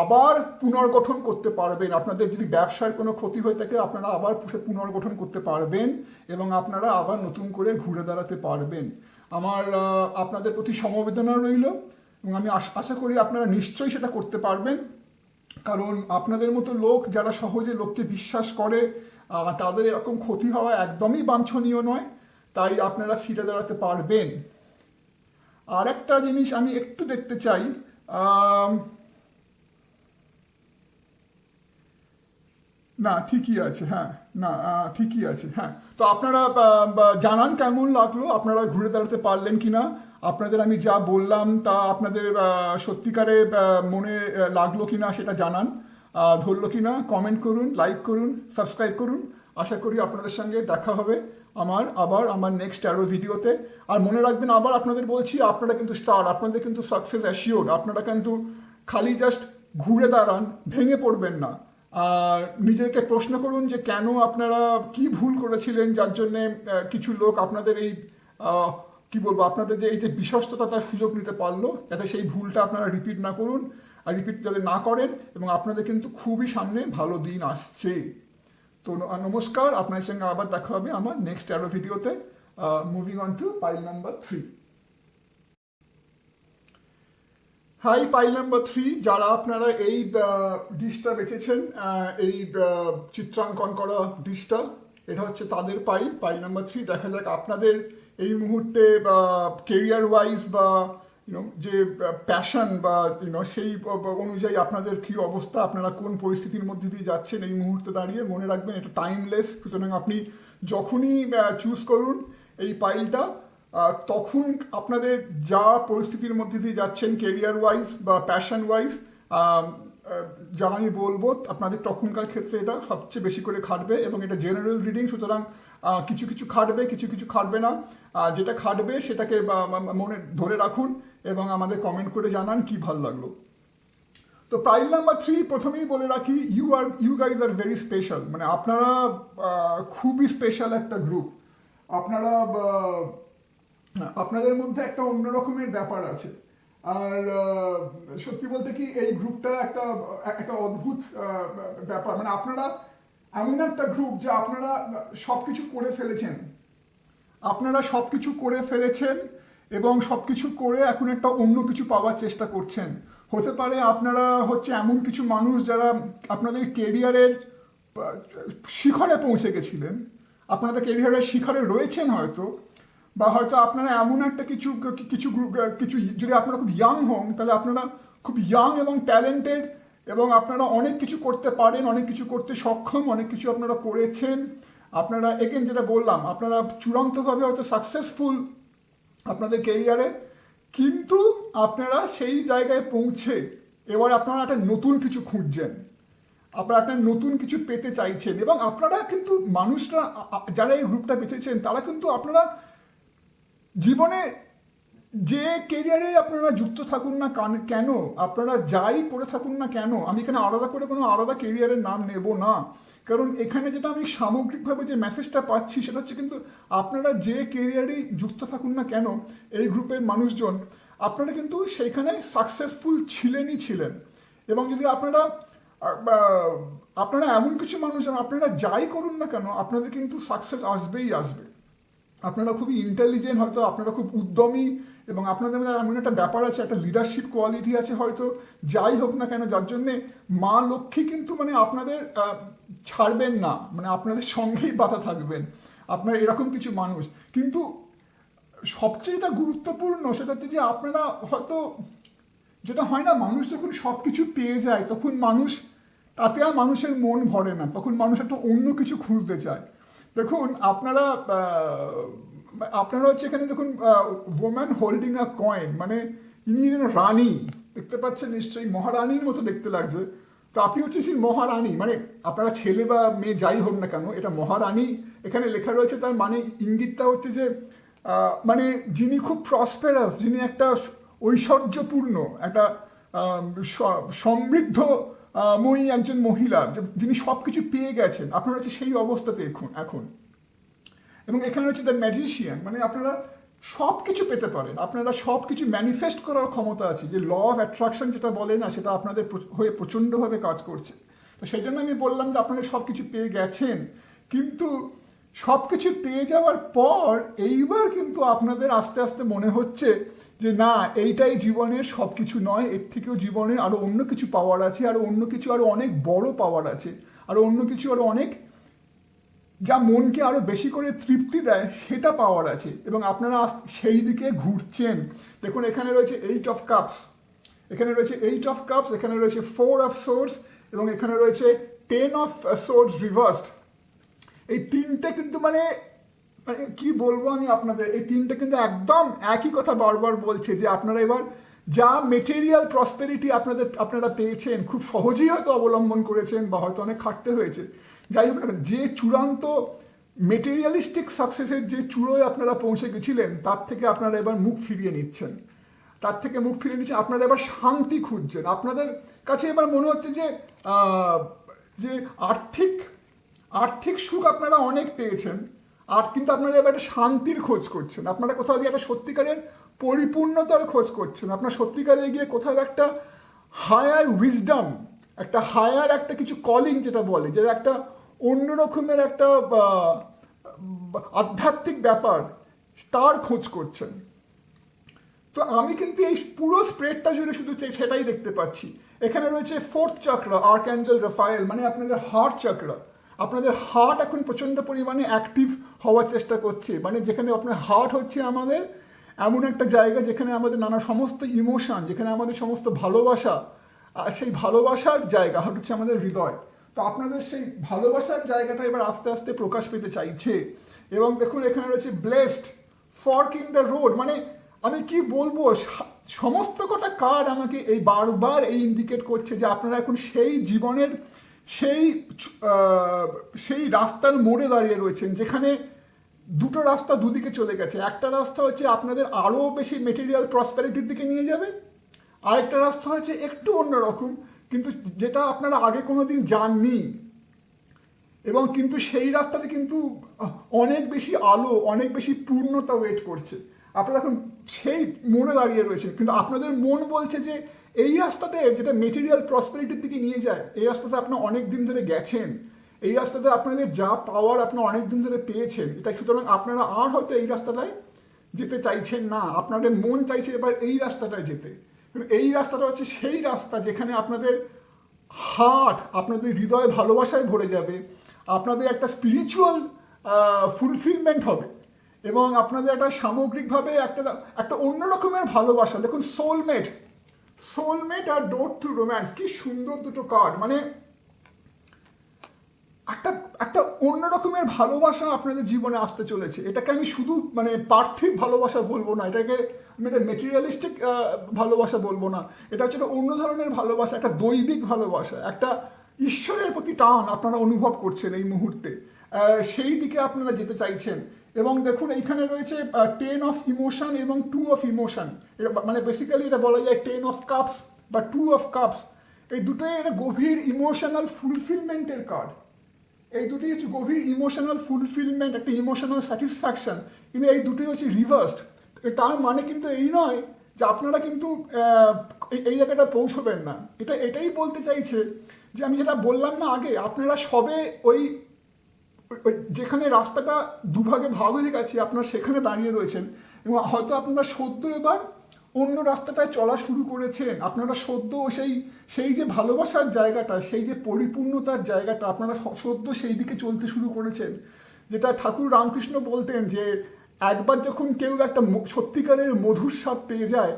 আবার পুনর্গঠন করতে পারবেন। আপনাদের যদি ব্যবসার কোনো ক্ষতি হয়ে থাকে আপনারা আবার পুনর্গঠন করতে পারবেন এবং আপনারা আবার নতুন করে ঘুরে দাঁড়াতে পারবেন। আমার আপনাদের প্রতি সমবেদনা রইল এবং আমি আশা করি আপনারা নিশ্চয়ই সেটা করতে পারবেন। কারণ আপনাদের মতো লোক যারা সহজে লোককে বিশ্বাস করে, তাদের এরকম ক্ষতি হওয়া একদমই বাঞ্ছনীয় নয়। তাই আপনারা ফিরে দাঁড়াতে পারবেন। আর একটা জিনিস আমি একটু দেখতে চাই, না ঠিকই আছে, হ্যাঁ, না ঠিকই আছে, হ্যাঁ। তো আপনারা জানান কেমন লাগলো, আপনারা ঘুরে দাঁড়াতে পারলেন কিনা, আপনাদের আমি যা বললাম তা আপনাদের সত্যিকারে মনে লাগলো কিনা সেটা জানান, ধরলো কিনা কমেন্ট করুন, লাইক করুন, সাবস্ক্রাইব করুন। আশা করি আপনাদের সঙ্গে দেখা হবে আমার নেক্সট আরও ভিডিওতে। আর মনে রাখবেন, আবার আপনাদের বলছি, আপনারা কিন্তু স্টার, আপনাদের কিন্তু সাকসেস অ্যাসিওর্ড। আপনারা কিন্তু খালি জাস্ট ঘুরে দাঁড়ান, ভেঙে পড়বেন না। আর নিজেকে প্রশ্ন করুন যে কেন আপনারা কি ভুল করেছিলেন যার জন্যে কিছু লোক আপনাদের এই কি বলবো, আপনাদের যে এই যে বিশ্বস্ততা তার সুযোগ নিতে পারলো, যাতে সেই ভুলটা আপনারা রিপিট না করুন, আর রিপিট যাতে না করেন। এবং আপনাদের কিন্তু খুবই সামনে ভালো দিন আসছে। তো নমস্কার, আপনার সঙ্গে আবার দেখা হবে আমার নেক্সট আরো ভিডিওতে। Moving on to pile number 3। Hi, pile number 3, যারা আপনারা এই ডিশটা বেচেছেন, এই চিত্রাঙ্কন করা ডিশটা, এটা হচ্ছে তাদের পাইল নাম্বার 3। দেখা যাক আপনাদের এই মুহূর্তে কেরিয়ার ওয়াইজ বা যে প্যাশন বা সেই অনুযায়ী আপনাদের কি অবস্থা, আপনারা কোন পরিস্থিতির মধ্যে দিয়ে যাচ্ছেন এই মুহূর্তে দাঁড়িয়ে। মনে রাখবেন এটা টাইমলেস, সুতরাং আপনি যখনই চুজ করুন এই পাইলটা, তখন আপনাদের যা পরিস্থিতির মধ্যে দিয়ে যাচ্ছেন কেরিয়ার ওয়াইজ বা প্যাশন ওয়াইজ, যা আমি বলবো আপনাদের তখনকার ক্ষেত্রে এটা সবচেয়ে বেশি করে খাটবে। এবং এটা জেনারেল রিডিং, সুতরাং কিছু কিছু খাটবে, কিছু কিছু খাটবে না। যেটা খাটবে সেটাকে মনে ধরে রাখুন এবং আমাদের কমেন্ট করে জানান কি ভালো লাগলো। তো পাইল নাম্বার 3, প্রথমেই বলে রাখি, you guys are very special. মানে আপনারা খুবই স্পেশাল একটা গ্রুপ। আপনারা আপনাদের মধ্যে একটা অন্যরকমের ব্যাপার আছে। আর সত্যি বলতে কি, এই গ্রুপটা একটা অদ্ভুত ব্যাপার। মানে আপনারা এমন একটা গ্রুপ যে আপনারা সবকিছু করে ফেলেছেন, এবং সবকিছু করে এখন একটা অন্য কিছু পাওয়ার চেষ্টা করছেন। হতে পারে আপনারা হচ্ছে এমন কিছু মানুষ যারা আপনাদের কেরিয়ারের শিখরে পৌঁছে গেছিলেন, আপনাদের কেরিয়ারের শিখরে রয়েছেন হয়তো, বা হয়তো আপনারা এমন একটা কিছু যদি আপনারা খুব ইয়াং হন, তাহলে আপনারা খুব ইয়াং এবং ট্যালেন্টেড, এবং আপনারা অনেক কিছু করতে পারেন, অনেক কিছু করতে সক্ষম, অনেক কিছু আপনারা করেছেন। আপনারা এগেন যেটা বললাম, আপনারা চূড়ান্তভাবে হয়তো সাকসেসফুল আপনাদের কেরিয়ারে, কিন্তু আপনারা সেই জায়গায় পৌঁছে এবার আপনারা একটা নতুন কিছু খুঁজছেন, আপনারা একটা নতুন কিছু পেতে চাইছেন। এবং আপনারা কিন্তু মানুষরা যারা এই গ্রুপটা বেঁচেছেন, তারা কিন্তু আপনারা জীবনে যে কেরিয়ারে আপনারা যুক্ত থাকুন না কেন, আপনারা যাই করে থাকুন না কেন, আমি এখানে আলাদা করে কোনো আলাদা কেরিয়ারের নাম নেব না, কারণ এখানে যেটা আমি সামগ্রিকভাবে যে মেসেজটা পাচ্ছি সেটা হচ্ছে কিন্তু আপনারা যে কেরিয়ারেই যুক্ত থাকুন না কেন, এই গ্রুপের মানুষজন আপনারা কিন্তু সেইখানে সাকসেসফুল ছিলেন। এবং যদি আপনারা এমন কিছু মানুষ, আপনারা যাই করুন না কেন, আপনাদের কিন্তু সাকসেস আসবেই আসবে। আপনারা খুবই ইন্টেলিজেন্ট, হয়তো আপনারা খুব উদ্যমী, এবং আপনাদের মধ্যে এমন একটা ব্যাপার আছে, একটা লিডারশিপ কোয়ালিটি আছে হয়তো, যাই হোক না কেন, যার জন্যে মা লক্ষ্মী কিন্তু মানে আপনাদের ছাড়বেন না, মানে আপনাদের সঙ্গেই বাধা থাকবেন। আপনারা এরকম কিছু মানুষ। কিন্তু সবচেয়ে যেটা গুরুত্বপূর্ণ সেটা হচ্ছে যে আপনারা হয়তো, যেটা হয় না, মানুষ যখন সব কিছু পেয়ে যায় তখন তাতে আর মানুষের মন ভরে না, তখন মানুষ একটা অন্য কিছু খুঁজতে চায়। দেখুন, আপনারা হচ্ছে এখানে দেখুন, ওম্যান হোল্ডিং আ কয়েন, মানে ইনি রানী দেখতে পাচ্ছেন, নিশ্চয়ই মহারানীর মতো দেখতে লাগছে। তো আপনি হচ্ছে সেই মহারানী, মানে আপনারা ছেলে বা মেয়ে যাই হোক না কেন, এটা মহারানী এখানে লেখা রয়েছে, তার মানে ইঙ্গিতটা হচ্ছে যে মানে যিনি খুব প্রসপেরাস, যিনি একটা ঐশ্বর্যপূর্ণ একটা সমৃদ্ধ মই একজন মহিলা, যিনি সব কিছু পেয়ে গেছেন, আপনারা হচ্ছে সেই অবস্থাতে এখন। এবং এখানে হচ্ছে দ্য ম্যাজিশিয়ান, মানে আপনারা সব কিছু পেতে পারেন, আপনারা সব কিছু ম্যানিফেস্ট করার ক্ষমতা আছে, যে ল অফ অ্যাট্রাকশন যেটা বলে না, সেটা আপনাদের হয়ে প্রচণ্ডভাবে কাজ করছে। তো সেই জন্য আমি বললাম যে আপনারা সব কিছু পেয়ে গেছেন, কিন্তু সব কিছু পেয়ে যাওয়ার পর এইবার কিন্তু আপনাদের আস্তে আস্তে মনে হচ্ছে যে না, এইটাই জীবনের সব কিছু নয়, এর থেকেও জীবনের আরও অন্য কিছু পাওয়ার আছে, আরও অন্য কিছু, আরও অনেক বড় পাওয়ার আছে, আরও অন্য কিছু, আরও অনেক যা মনকে আরো বেশি করে তৃপ্তি দেয় সেটা পাওয়ার আছে, এবং আপনারা সেই দিকে ঘুরছেন। দেখুন এখানে রয়েছে 8 অফ কাপস, এখানে রয়েছে 8 অফ কাপস, এখানে রয়েছে 4 অফ সোর্স, এবং এখানে রয়েছে 10 অফ সোর্স রিভার্সড। এই তিনটে কিন্তু মানে মানে কি বলবো আমি আপনাদের, এই তিনটে কিন্তু একদম একই কথা বারবার বলছে যে আপনারা এবার যা মেটেরিয়াল প্রসপেরিটি আপনারা পেয়েছেন, খুব সহজেই হয়তো অবলম্বন করেছেন বা হয়তো অনেক খাটতে হয়েছে, যাই হোক যে চূড়ান্ত মেটেরিয়ালিস্টিক সাকসেসের যে চূড়োয় আপনারা পৌঁছে গেছিলেন, তার থেকে আপনারা এবার মুখ ফিরিয়ে নিচ্ছেন, আপনারা এবার শান্তি খুঁজছেন। আপনাদের কাছে এবার মনে হচ্ছে যে যে আর্থিক সুখ আপনারা অনেক পেয়েছেন, আর কিন্তু আপনারা এবার একটা শান্তির খোঁজ করছেন, আপনারা কোথাও গিয়ে একটা সত্যিকারের পরিপূর্ণতার খোঁজ করছেন, আপনার সত্যিকারে গিয়ে কোথাও একটা হায়ার উইজডম, একটা হায়ার একটা কিছু কলিং যেটা বলে, যেটা একটা অন্য রকমের একটা আধ্যাত্মিক ব্যাপার, তার খোঁজ করছেন। তো আমি কিন্তু এই পুরো স্প্রেডটা জুড়ে শুধু সেটাই দেখতে পাচ্ছি। এখানে রয়েছে 4th চক্র, আর্কঅ্যাঞ্জেল রাফায়েল, মানে আপনাদের হার্ট চক্র। আপনাদের হার্ট এখন প্রচণ্ড পরিমাণে অ্যাক্টিভ হওয়ার চেষ্টা করছে, মানে যেখানে আপনার হার্ট হচ্ছে আমাদের এমন একটা জায়গা যেখানে আমাদের নানা সমস্ত ইমোশন, যেখানে আমাদের সমস্ত ভালোবাসা, সেই ভালোবাসার জায়গা হচ্ছে আমাদের হৃদয়। তো আপনাদের সেই ভালোবাসার জায়গাটা এবার আস্তে আস্তে প্রকাশ পেতে চাইছে। এবং দেখুন এখানে রয়েছে blessed, fork in the road, মানে আমি কি বলবো, সমস্ত কটা কার্ড আমাকে এই বারবার এই ইন্ডিকেট করছে যে আপনারা এখন সেই জীবনের সেই রাস্তার মোড়ে দাঁড়িয়ে রয়েছেন, যেখানে দুটো রাস্তা দুদিকে চলে গেছে। একটা রাস্তা হচ্ছে আপনাদের আরও বেশি মেটেরিয়াল প্রসপেরিটির দিকে নিয়ে যাবে, আরেকটা রাস্তা হচ্ছে একটু অন্যরকম, কিন্তু যেটা আপনারা আগে কোনোদিন যাননি, এবং কিন্তু সেই রাস্তাতে কিন্তু অনেক বেশি আলো, অনেক বেশি পূর্ণতা ওয়েট করছে। আপনারা এখন সেই মোড়ে দাঁড়িয়ে রয়েছেন, কিন্তু আপনাদের মন বলছে যে এই রাস্তাতে, যেটা মেটেরিয়াল প্রসপেরিটির দিকে নিয়ে যায়, এই রাস্তাতে আপনারা অনেক দিন ধরে গেছেন, এই রাস্তাতে আপনাদের যা পাওয়ার আপনারা অনেক দিন ধরে পেয়েছেন, এটা সুতরাং আপনারা আর হয়তো এই রাস্তাটায় যেতে চাইছেন না, আপনাদের মন চাইছে এবার এই রাস্তাটায় যেতে। এই রাস্তাটা হচ্ছে সেই রাস্তা যেখানে আপনাদের হার্ট, আপনাদের হৃদয় ভালোবাসায় ভরে যাবে, আপনাদের একটা স্পিরিচুয়াল ফুলফিলমেন্ট হবে, এবং আপনাদের একটা সামগ্রিকভাবে একটা অন্য রকমের ভালোবাসা। দেখুন সোলমেট আর ডোর টু রোম্যান্স, কি সুন্দর দুটো কার্ড, মানে একটা অন্য রকমের ভালোবাসা আপনাদের জীবনে আসতে চলেছে। এটাকে আমি শুধু মানে পার্থিব ভালোবাসা বলবো না, এটাকে আমি একটা মেটেরিয়ালিস্টিক ভালোবাসা বলবো না, এটা হচ্ছে একটা অন্য ধরনের ভালোবাসা, একটা দৈবিক ভালোবাসা, একটা ঈশ্বরের প্রতি টান আপনারা অনুভব করছেন এই মুহূর্তে, সেই দিকে আপনারা যেতে চাইছেন। এবং দেখুন এইখানে রয়েছে 10 অফ ইমোশন এবং 2 অফ ইমোশন, এটা মানে বেসিক্যালি এটা বলা যায় 10 অফ কাপস বা 2 অফ কাপস, এই দুটোই একটা গভীর ইমোশনাল ফুলফিলমেন্টের কার্ড। এই দুটি হচ্ছে গভীর ইমোশনাল ফুলফিলমেন্ট, একটা ইমোশনাল স্যাটিসফ্যাকশন, কিন্তু এই দুটোই হচ্ছে রিভার্সড। তার মানে কিন্তু এই নয় যে আপনারা কিন্তু এই জায়গাটা পৌঁছবেন না, এটাই বলতে চাইছে যে আমি যেটা বললাম না আগে, আপনারা সবে ওই যেখানে রাস্তাটা দুভাগে ভাগ হয়ে গেছে, আপনারা সেখানে দাঁড়িয়ে রয়েছেন, এবং হয়তো আপনারা সদ্য এবার অন্য রাস্তাটায় চলা শুরু করেছেন, আপনারা সদ্য সেই যে ভালোবাসার জায়গাটা, সেই যে পরিপূর্ণতার জায়গাটা, আপনারা সদ্য সেই দিকে চলতে শুরু করেছেন। যেটা ঠাকুর রামকৃষ্ণ বলতেন যে একবার যখন কেউ একটা সত্যিকারের মধুর স্বাদ পেয়ে যায়,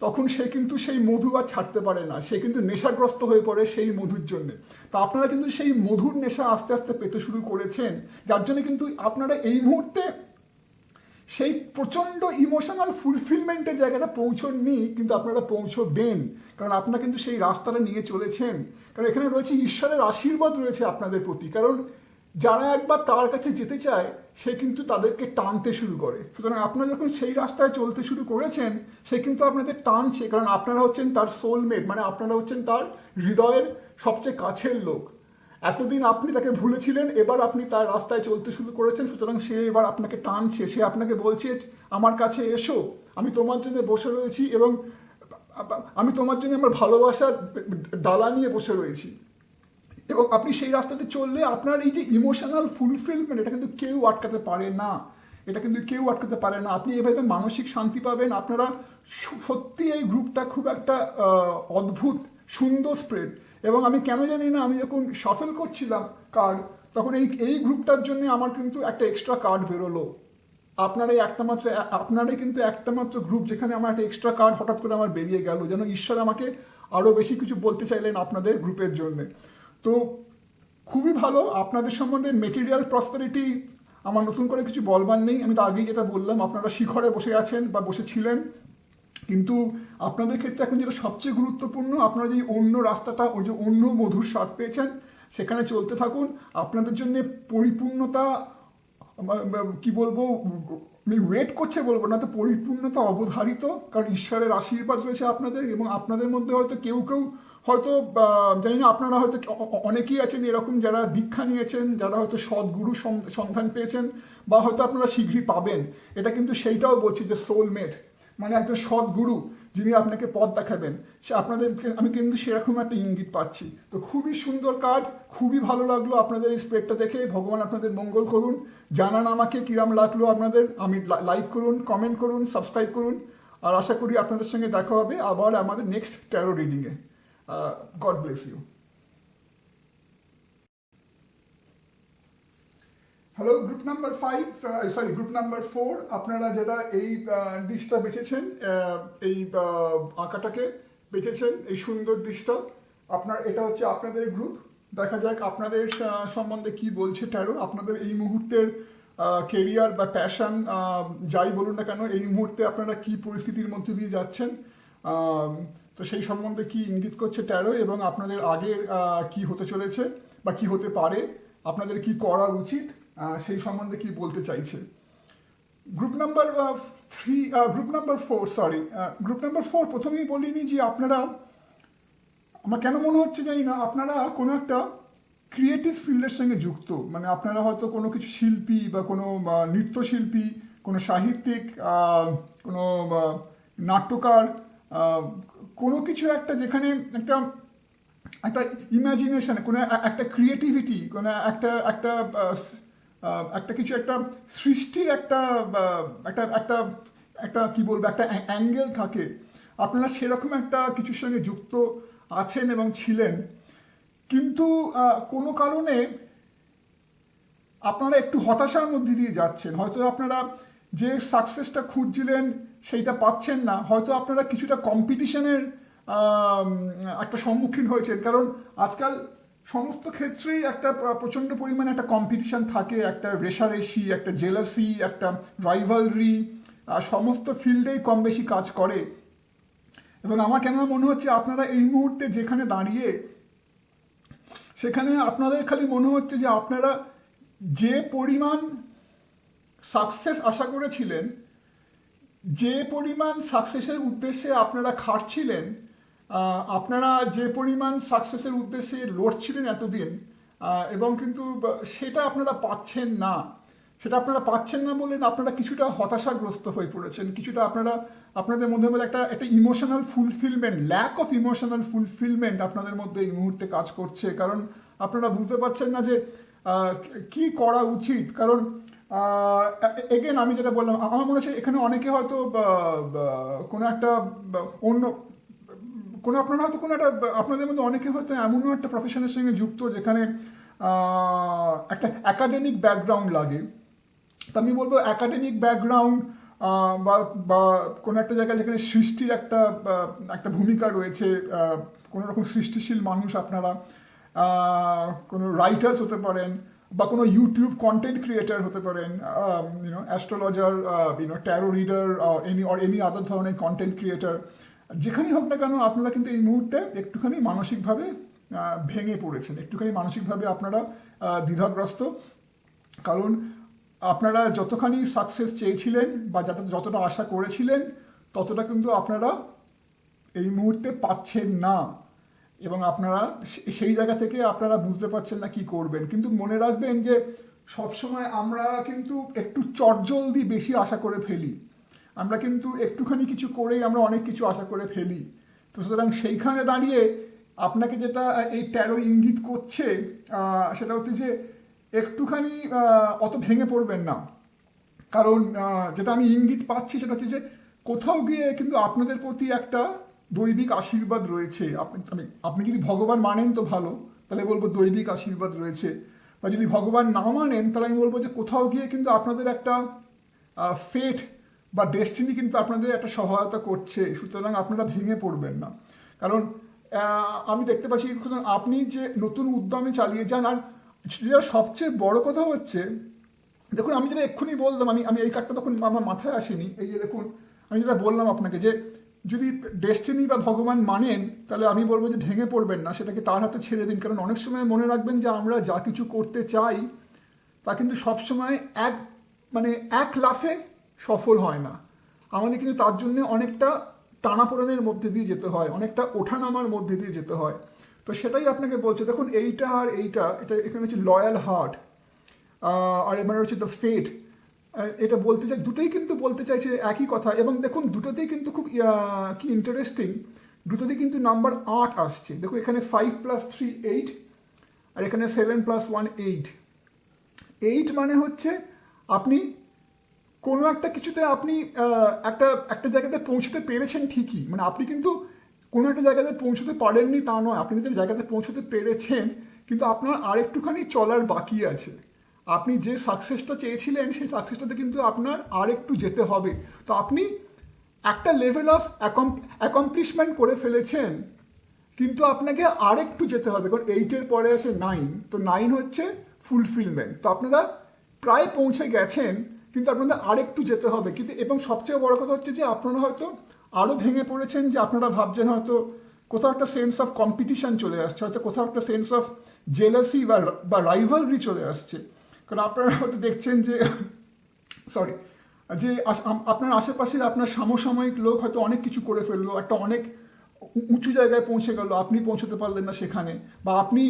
তখন সে কিন্তু সেই মধু আর ছাড়তে পারে না, সে কিন্তু নেশাগ্রস্ত হয়ে পড়ে সেই মধুর জন্যে। তা আপনারা কিন্তু সেই মধুর নেশা আস্তে আস্তে পেতে শুরু করেছেন, যার জন্য কিন্তু আপনারা এই মুহূর্তে সেই প্রচণ্ড ইমোশনাল ফুলফিলমেন্টের জায়গাটা পৌঁছননি, কিন্তু আপনারা পৌঁছবেন, কারণ আপনারা কিন্তু সেই রাস্তাটা নিয়ে চলেছেন। কারণ এখানে রয়েছে ঈশ্বরের আশীর্বাদ রয়েছে আপনাদের প্রতি। কারণ যারা একবার তার কাছে যেতে চায় সে কিন্তু তাদেরকে টানতে শুরু করে। সুতরাং আপনারা যখন সেই রাস্তায় চলতে শুরু করেছেন, সে কিন্তু আপনাদের টানছে, কারণ আপনারা হচ্ছেন তার সোলমেট, মানে আপনারা হচ্ছেন তার হৃদয়ের সবচেয়ে কাছের লোক। এতদিন আপনি তাকে ভুলেছিলেন, এবার আপনি তার রাস্তায় চলতে শুরু করেছেন, সুতরাং সে এবার আপনাকে টানছে, সে আপনাকে বলছে আমার কাছে এসো, আমি তোমার জন্য বসে রয়েছি এবং আমি তোমার জন্য আমার ভালোবাসার ডালা নিয়ে বসে রয়েছি। এবং আপনি সেই রাস্তাতে চললে আপনার এই যে ইমোশনাল ফুলফিলমেন্ট, এটা কিন্তু কেউ আটকাতে পারে না, এটা কিন্তু কেউ আটকাতে পারে না। আপনি এভাবে মানসিক শান্তি পাবেন। আপনারা সত্যি এই গ্রুপটা খুব একটা অদ্ভুত সুন্দর স্প্রেড। এবং আমি কেন জানি না, আমি যখন শাফেল করছিলাম কার্ড, তখন এই গ্রুপটার জন্য আমার কিন্তু একটা এক্সট্রা কার্ড বেরোলো। আপনারাই কিন্তু একটা মাত্র গ্রুপ যেখানে আমার একটা এক্সট্রা কার্ড হঠাৎ করে আমার বেরিয়ে গেল, যেন ঈশ্বর আমাকে আরও বেশি কিছু বলতে চাইলেন আপনাদের গ্রুপের জন্যে। তো খুবই ভালো। আপনাদের সম্বন্ধে মেটেরিয়াল প্রসপারিটি আমার নতুন করে কিছু বলবার নেই। আমি তো আগেই যেটা বললাম, আপনারা শিখরে বসে আছেন বা বসেছিলেন, কিন্তু আপনাদের ক্ষেত্রে এখন যেটা সবচেয়ে গুরুত্বপূর্ণ, আপনারা যে অন্য রাস্তাটা, ওই যে অন্য মধুর স্বাদ পেয়েছেন, সেখানে চলতে থাকুন। আপনাদের জন্য পরিপূর্ণতা, কি বলবো, আমি ওয়েট করছে বলবো না, তো পরিপূর্ণতা অবধারিত, কারণ ঈশ্বরের আশীর্বাদ রয়েছে আপনাদের। এবং আপনাদের মধ্যে হয়তো কেউ কেউ হয়তো জানি না, আপনারা হয়তো অনেকেই আছেন এরকম যারা দীক্ষা নিয়েছেন, যারা হয়তো সদ্গুরু সন্ধান পেয়েছেন, বা হয়তো আপনারা শীঘ্রই পাবেন। এটা কিন্তু সেইটাও বলছি যে সোলমেট মানে একজন সদ্গুরু যিনি আপনাকে পথ দেখাবেন, সে আপনাদেরকে, আমি কিন্তু সেরকম একটা ইঙ্গিত পাচ্ছি। তো খুবই সুন্দর কার্ড, খুবই ভালো লাগলো আপনাদের এই স্প্রেডটা দেখে। ভগবান আপনাদের মঙ্গল করুন। জানান আমাকে কিরাম লাগলো আপনাদের। আমি লাইক করুন, কমেন্ট করুন, সাবস্ক্রাইব করুন। আর আশা করি আপনাদের সঙ্গে দেখা হবে আবার আমাদের নেক্সট ট্যারো রিডিংয়ে। God bless you. Hello, group number 5, group number 4, আপনারা যারা এই ডিশটা বেছেছেন, এই আঁকাটাকে বেছেছেন, এই সুন্দর ডিশটা, এটা হচ্ছে আপনাদের গ্রুপ। দেখা যাক আপনাদের সম্বন্ধে কি বলছে ট্যারো। আপনাদের এই মুহূর্তের কেরিয়ার বা প্যাশন, যাই বলুন না কেন, এই মুহূর্তে আপনারা কি পরিস্থিতির মধ্যে দিয়ে যাচ্ছেন, তো সেই সম্বন্ধে কি ইঙ্গিত করছে ট্যারো, এবং আপনাদের আগের কি হতে চলেছে বা কি হতে পারে, আপনাদের কি করা উচিত, সেই সম্বন্ধে কি বলতে চাইছে। গ্রুপ নাম্বার 4, প্রথমেই বলিনি যে আপনারা, আমার কেন মনে হচ্ছে জানি না, আপনারা কোনো একটা ক্রিয়েটিভ ফিল্ডের সঙ্গে যুক্ত। মানে আপনারা হয়তো কোনো কিছু শিল্পী বা কোনো নৃত্যশিল্পী, কোনো সাহিত্যিক, কোনো নাট্যকার, কোনো কিছু একটা, যেখানে একটা একটা ইমাজিনেশন, কোনো একটা ক্রিয়েটিভিটি, কোনো একটা একটা একটা কিছু, একটা সৃষ্টির একটা একটা একটা একটা কি বলবো, একটা অ্যাঙ্গেল থাকে। আপনারা সেরকম একটা কিছুর সঙ্গে যুক্ত আছেন এবং ছিলেন, কিন্তু কোনো কারণে আপনারা একটু হতাশার মধ্যে দিয়ে যাচ্ছেন। হয়তো আপনারা যে সাকসেসটা খুঁজছিলেন সেইটা পাচ্ছেন না, হয়তো আপনারা কিছুটা কম্পিটিশনের একটা সম্মুখীন হয়েছেন। কারণ আজকাল সমস্ত ক্ষেত্রেই একটা প্রচণ্ড পরিমাণে একটা কম্পিটিশন থাকে, একটা রেষারেষি, একটা জেলাসি, একটা রাইভালরি, সমস্ত ফিল্ডেই কম বেশি কাজ করে। এবং আমার কেন মনে হচ্ছে আপনারা এই মুহূর্তে যেখানে দাঁড়িয়ে, সেখানে আপনাদের খালি মনে হচ্ছে যে আপনারা যে পরিমাণ সাকসেস আশা করেছিলেন, যে পরিমাণ সাকসেসের উদ্দেশ্যে আপনারা খাটছিলেন, আপনারা যে পরিমাণ সাকসেসের উদ্দেশ্যে লড়ছিলেন এতদিন, এবং কিন্তু সেটা আপনারা পাচ্ছেন না। সেটা আপনারা পাচ্ছেন না বলে আপনারা কিছুটা হতাশাগ্রস্ত হয়ে পড়েছেন, কিছুটা আপনাদের মধ্যে একটা একটা emotional fulfilment, lack of emotional fulfilment আপনাদের মধ্যে এই মুহূর্তে কাজ করছে। কারণ আপনারা বুঝতে পারছেন না যে কি করা উচিত। কারণ এগেন আমি যেটা বললাম, আমার মনে হচ্ছে এখানে অনেকে হয়তো কোনো একটা অন্য কোনো, আপনারা হয়তো কোনো একটা, আপনাদের মধ্যে অনেকে হয়তো এমনও একটা প্রফেশনের সঙ্গে যুক্ত যেখানে একটা একাডেমিক ব্যাকগ্রাউন্ড লাগে। তো আমি বলবো একাডেমিক ব্যাকগ্রাউন্ড বা বা কোনো একটা জায়গায় যেখানে সৃষ্টির একটা একটা ভূমিকা রয়েছে, কোনো রকম সৃষ্টিশীল মানুষ আপনারা, কোনো রাইটার্স হতে পারেন, বা কোনো ইউটিউব কন্টেন্ট ক্রিয়েটার হতে পারেন, astrologer, taro reader, any other ধরনের কন্টেন্ট ক্রিয়েটার, যেখানেই হোক না কেন আপনারা কিন্তু এই মুহূর্তে একটুখানি মানসিকভাবে ভেঙে পড়েছেন, একটুখানি মানসিকভাবে আপনারা দ্বিধাগ্রস্ত। কারণ আপনারা যতখানি সাকসেস চেয়েছিলেন বা যতটা আশা করেছিলেন ততটা কিন্তু আপনারা এই মুহূর্তে পাচ্ছেন না, এবং আপনারা সেই জায়গা থেকে আপনারা বুঝতে পারছেন না কি করবেন। কিন্তু মনে রাখবেন যে সবসময় আমরা কিন্তু একটু চটজলদি বেশি আশা করে ফেলি, আমরা কিন্তু একটুখানি কিছু করেই আমরা অনেক কিছু আশা করে ফেলি। তো সুতরাং সেইখানে দাঁড়িয়ে আপনাকে যেটা এই ট্যারো ইঙ্গিত করছে সেটা হচ্ছে যে একটুখানি অত ভেঙে পড়বেন না। কারণ যেটা আমি ইঙ্গিত পাচ্ছি সেটা হচ্ছে যে কোথাও গিয়ে কিন্তু আপনাদের প্রতি একটা দৈবিক আশীর্বাদ রয়েছে। আপনি যদি ভগবান মানেন তো ভালো, তাহলে বলবো দৈবিক আশীর্বাদ রয়েছে। বা যদি ভগবান না মানেন তাহলে আমি বলবো যে কোথাও গিয়ে কিন্তু আপনাদের একটা ফেট বা ডেস্টিনি কিন্তু আপনাদের একটা সহায়তা করছে। সুতরাং আপনারা ভেঙে পড়বেন না। কারণ আমি দেখতে পাচ্ছি আপনি যে নতুন উদ্যমে চালিয়ে যান। আর যেটা সবচেয়ে বড় কথা হচ্ছে, দেখুন আমি যেটা এক্ষুনি বললাম, আমি এই কার্ডটা তখন আমার মাথায় আসেনি, এই যে দেখুন আমি যেটা বললাম আপনাকে যে যদি ডেস্টিনি বা ভগবান মানেন তাহলে আমি বলবো যে ভেঙে পড়বেন না, সেটাকে তার হাতে ছেড়ে দিন। কারণ অনেক সময় মনে রাখবেন যে আমরা যা কিছু করতে চাই তা কিন্তু সবসময় এক লাফে সফল হয় না। আমাদের কিন্তু তার জন্য অনেকটা টানাপোড়েনের মধ্যে দিয়ে যেতে হয়, অনেকটা ওঠানামার মধ্যে দিয়ে যেতে হয়। তো সেটাই আপনাকে বলছে। দেখুন এইটা আর এটা এখানে হচ্ছে লয়াল হার্ট, আর এবার হচ্ছে দ্য ফেট। এটা বলতে চাই, দুটোই কিন্তু বলতে চাইছে একই কথা। এবং দেখুন দুটোতেই কিন্তু খুব কি ইন্টারেস্টিং, দুটোতেই কিন্তু নাম্বার 8 আসছে। দেখুন এখানে 5 + 3 8, আর এখানে 7 + 1 8। 8 মানে হচ্ছে আপনি কোনো একটা কিছুতে আপনি একটা জায়গাতে পৌঁছতে পেরেছেন ঠিকই, মানে আপনি কিন্তু কোনো একটা জায়গাতে পৌঁছতে পারেননি তা নয়, আপনি যে জায়গাতে পৌঁছতে পেরেছেন, কিন্তু আপনার আরেকটুখানি চলার বাকি আছে। আপনি যে সাকসেসটা চেয়েছিলেন সেই সাকসেসটাতে কিন্তু আপনার আর একটু যেতে হবে। তো আপনি একটা লেভেল অফ অ্যাকমপ্লিশমেন্ট করে ফেলেছেন, কিন্তু আপনাকে আরেকটু যেতে হবে। কারণ 8-এর পরে আসে 9, তো 9 হচ্ছে ফুলফিলমেন্ট। তো আপনারা প্রায় পৌঁছে গেছেন, কিন্তু আপনাদের আরেকটু যেতে হবে। কিন্তু এবং সবচেয়ে বড় কথা হচ্ছে যে আপনারা হয়তো আরও ভেঙে পড়েছেন, যে আপনারা ভাবছেন হয়তো কোথাও একটা সেন্স অফ কম্পিটিশন চলে আসছে, হয়তো কোথাও একটা সেন্স অফ জেলাসি বা রাইভালরি চলে আসছে। কারণ আপনারা হয়তো দেখছেন যে সরি যে আপনার আশেপাশে আপনার সমসাময়িক লোক হয়তো অনেক কিছু করে ফেললো, একটা অনেক উঁচু জায়গায় পৌঁছে গেল, আপনি পৌঁছতে পারলেন না সেখানে। বা আপনি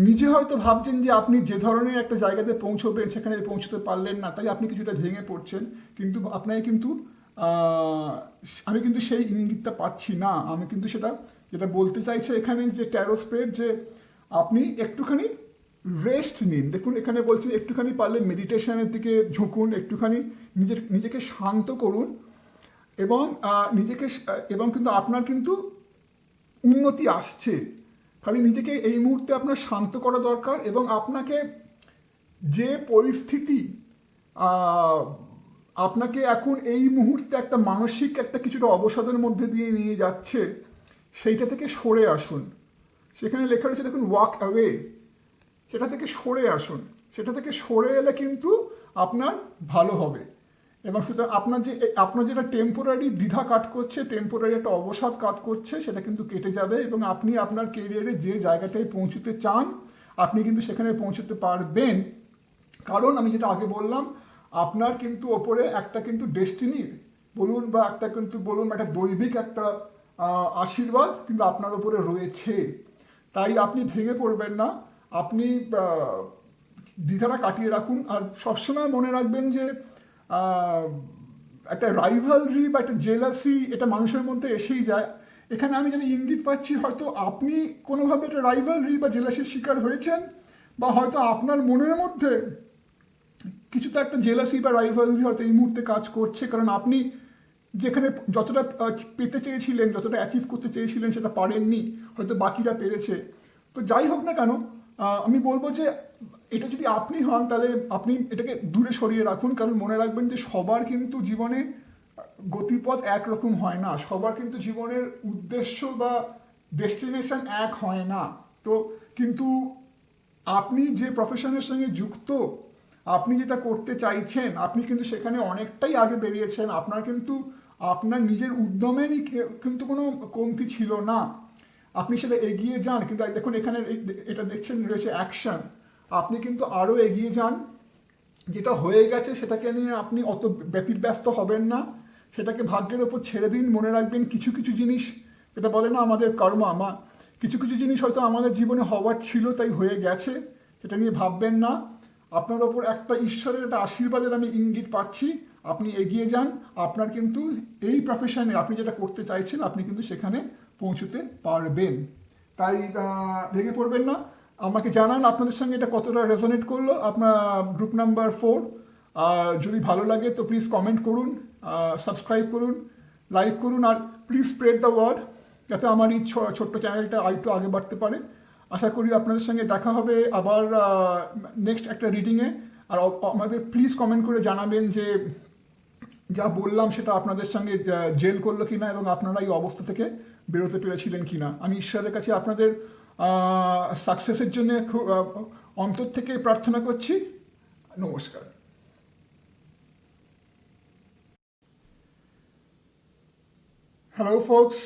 নিজে হয়তো ভাবছেন যে আপনি যে ধরনের একটা জায়গাতে পৌঁছবেন সেখানে পৌঁছতে পারলেন না, তাই আপনি কিছুটা ভেঙে পড়ছেন। কিন্তু আপনাকে কিন্তু আমি কিন্তু সেই ইঙ্গিতটা পাচ্ছি না। আমি কিন্তু যেটা বলতে চাইছে এখানে যে ট্যারো স্প্রেড, যে আপনি একটুখানি রেস্ট নিন। দেখুন এখানে বলছি একটুখানি পারলে মেডিটেশনের দিকে ঝুঁকুন, একটুখানি নিজেকে শান্ত করুন, এবং এবং কিন্তু আপনার কিন্তু উন্নতি আসছে। খালি নিজেকে এই মুহূর্তে আপনার শান্ত করা দরকার। এবং আপনাকে যে পরিস্থিতি আপনাকে এখন এই মুহূর্তে একটা মানসিক কিছুটা অবসাদের মধ্যে দিয়ে নিয়ে যাচ্ছে, সেইটা থেকে সরে আসুন। সেখানে লেখা রয়েছে দেখুন ওয়াক অ্যাওয়ে, সেটা থেকে সরে আসুন। সেটা থেকে সরে এলে কিন্তু আপনার ভালো হবে। এবং সুতরাং আপনার যেটা টেম্পোরারি দ্বিধা কাজ করছে, টেম্পোরারি একটা অবসাদ কাজ করছে, সেটা কিন্তু কেটে যাবে। এবং আপনি আপনার কেরিয়ারে যে জায়গাটায় পৌঁছতে চান আপনি কিন্তু সেখানে পৌঁছতে পারবেন। কারণ আমি যেটা আগে বললাম, আপনার কিন্তু ওপরে একটা কিন্তু ডেস্টিনির বলুন বা একটা দৈবিক একটা আশীর্বাদ কিন্তু আপনার ওপরে রয়েছে। তাই আপনি ভেঙে পড়বেন না, আপনি দ্বিধাটা কাটিয়ে রাখুন। আর সবসময় মনে রাখবেন যে একটা রাইভালরি বা একটা জেলাসি এটা মানুষের মধ্যে এসেই যায়। এখানে আমি যেটা ইঙ্গিত পাচ্ছি, হয়তো আপনি কোনোভাবে একটা রাইভালরি বা জেলাসির শিকার হয়েছেন, বা হয়তো আপনার মনের মধ্যে কিছুটা একটা জেলাসি বা রাইভালরি হয়তো এই মুহূর্তে কাজ করছে। কারণ আপনি যেখানে যতটা পেতে চেয়েছিলেন, যতটা অ্যাচিভ করতে চেয়েছিলেন সেটা পারেননি, হয়তো বাকিরা পেরেছে। তো যাই হোক না কেন, আমি বলবো যে এটা যদি আপনি হন তাহলে আপনি এটাকে দূরে সরিয়ে রাখুন। কারণ মনে রাখবেন যে সবার কিন্তু জীবনে গতিপথ একরকম হয় না, সবার কিন্তু জীবনের উদ্দেশ্য বা ডেস্টিনেশন এক হয় না। তো কিন্তু আপনি যে প্রফেশনের সঙ্গে যুক্ত, আপনি যেটা করতে চাইছেন, আপনি কিন্তু সেখানে অনেকটাই আগে বেরিয়েছেন। আপনার কিন্তু আপনার নিজের উদ্যমেরই কিন্তু কোনো কমতি ছিল না। আপনি সেটা এগিয়ে যান, কিন্তু দেখুন এখানে এটা দেখছেন রয়েছে অ্যাকশন। আপনি কিন্তু আরও এগিয়ে যান। যেটা হয়ে গেছে সেটাকে নিয়ে আপনি অত ব্যতিব্যস্ত হবেন না, সেটাকে ভাগ্যের ওপর ছেড়ে দিন। মনে রাখবেন কিছু কিছু জিনিস, যেটা বলে না আমাদের কর্মা, কিছু কিছু জিনিস হয়তো আমাদের জীবনে হওয়ার ছিল তাই হয়ে গেছে, সেটা নিয়ে ভাববেন না। আপনার ওপর একটা ঈশ্বরের একটা আশীর্বাদের আমি ইঙ্গিত পাচ্ছি। আপনি এগিয়ে যান, আপনার কিন্তু এই প্রফেশনে আপনি যেটা করতে চাইছেন আপনি কিন্তু সেখানে পৌঁছতে পারবেন। তাই ভেঙে পড়বেন না। আমাকে জানান আপনাদের সঙ্গে এটা কতটা রেজোনেট করলো আপনার গ্রুপ নাম্বার 4। যদি ভালো লাগে তো প্লিজ কমেন্ট করুন, সাবস্ক্রাইব করুন, লাইক করুন, আর প্লিজ স্প্রেড দ্য ওয়ার্ড, যাতে আমার এই ছোট্ট চ্যানেলটা আরেকটু আগে বাড়তে পারে। আশা করি আপনাদের সঙ্গে দেখা হবে আবার নেক্সট একটা রিডিংয়ে। আর আমাদের প্লিজ কমেন্ট করে জানাবেন যে যা বললাম সেটা আপনাদের সঙ্গে জেল করলো কিনা, এবং আপনারা এই অবস্থা থেকে বেরোতে পেরেছিলেন কিনা। আমি ঈশ্বরের কাছে আপনাদের সাকসেসের জন্য খুব অন্তর থেকে প্রার্থনা করছি। নমস্কার। Hello folks,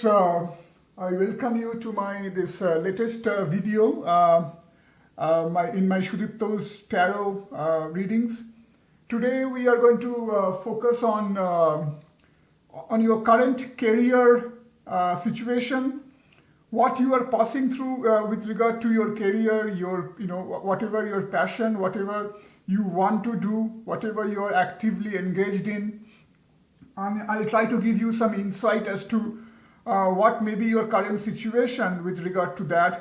I welcome you to this latest video in my Sudipta's tarot readings. Today we are going to focus on your current career situation, what you are passing through with regard to your career, your whatever your passion, whatever you want to do, whatever you are actively engaged in. And I'll try to give you some insight as to what may be your current situation with regard to that,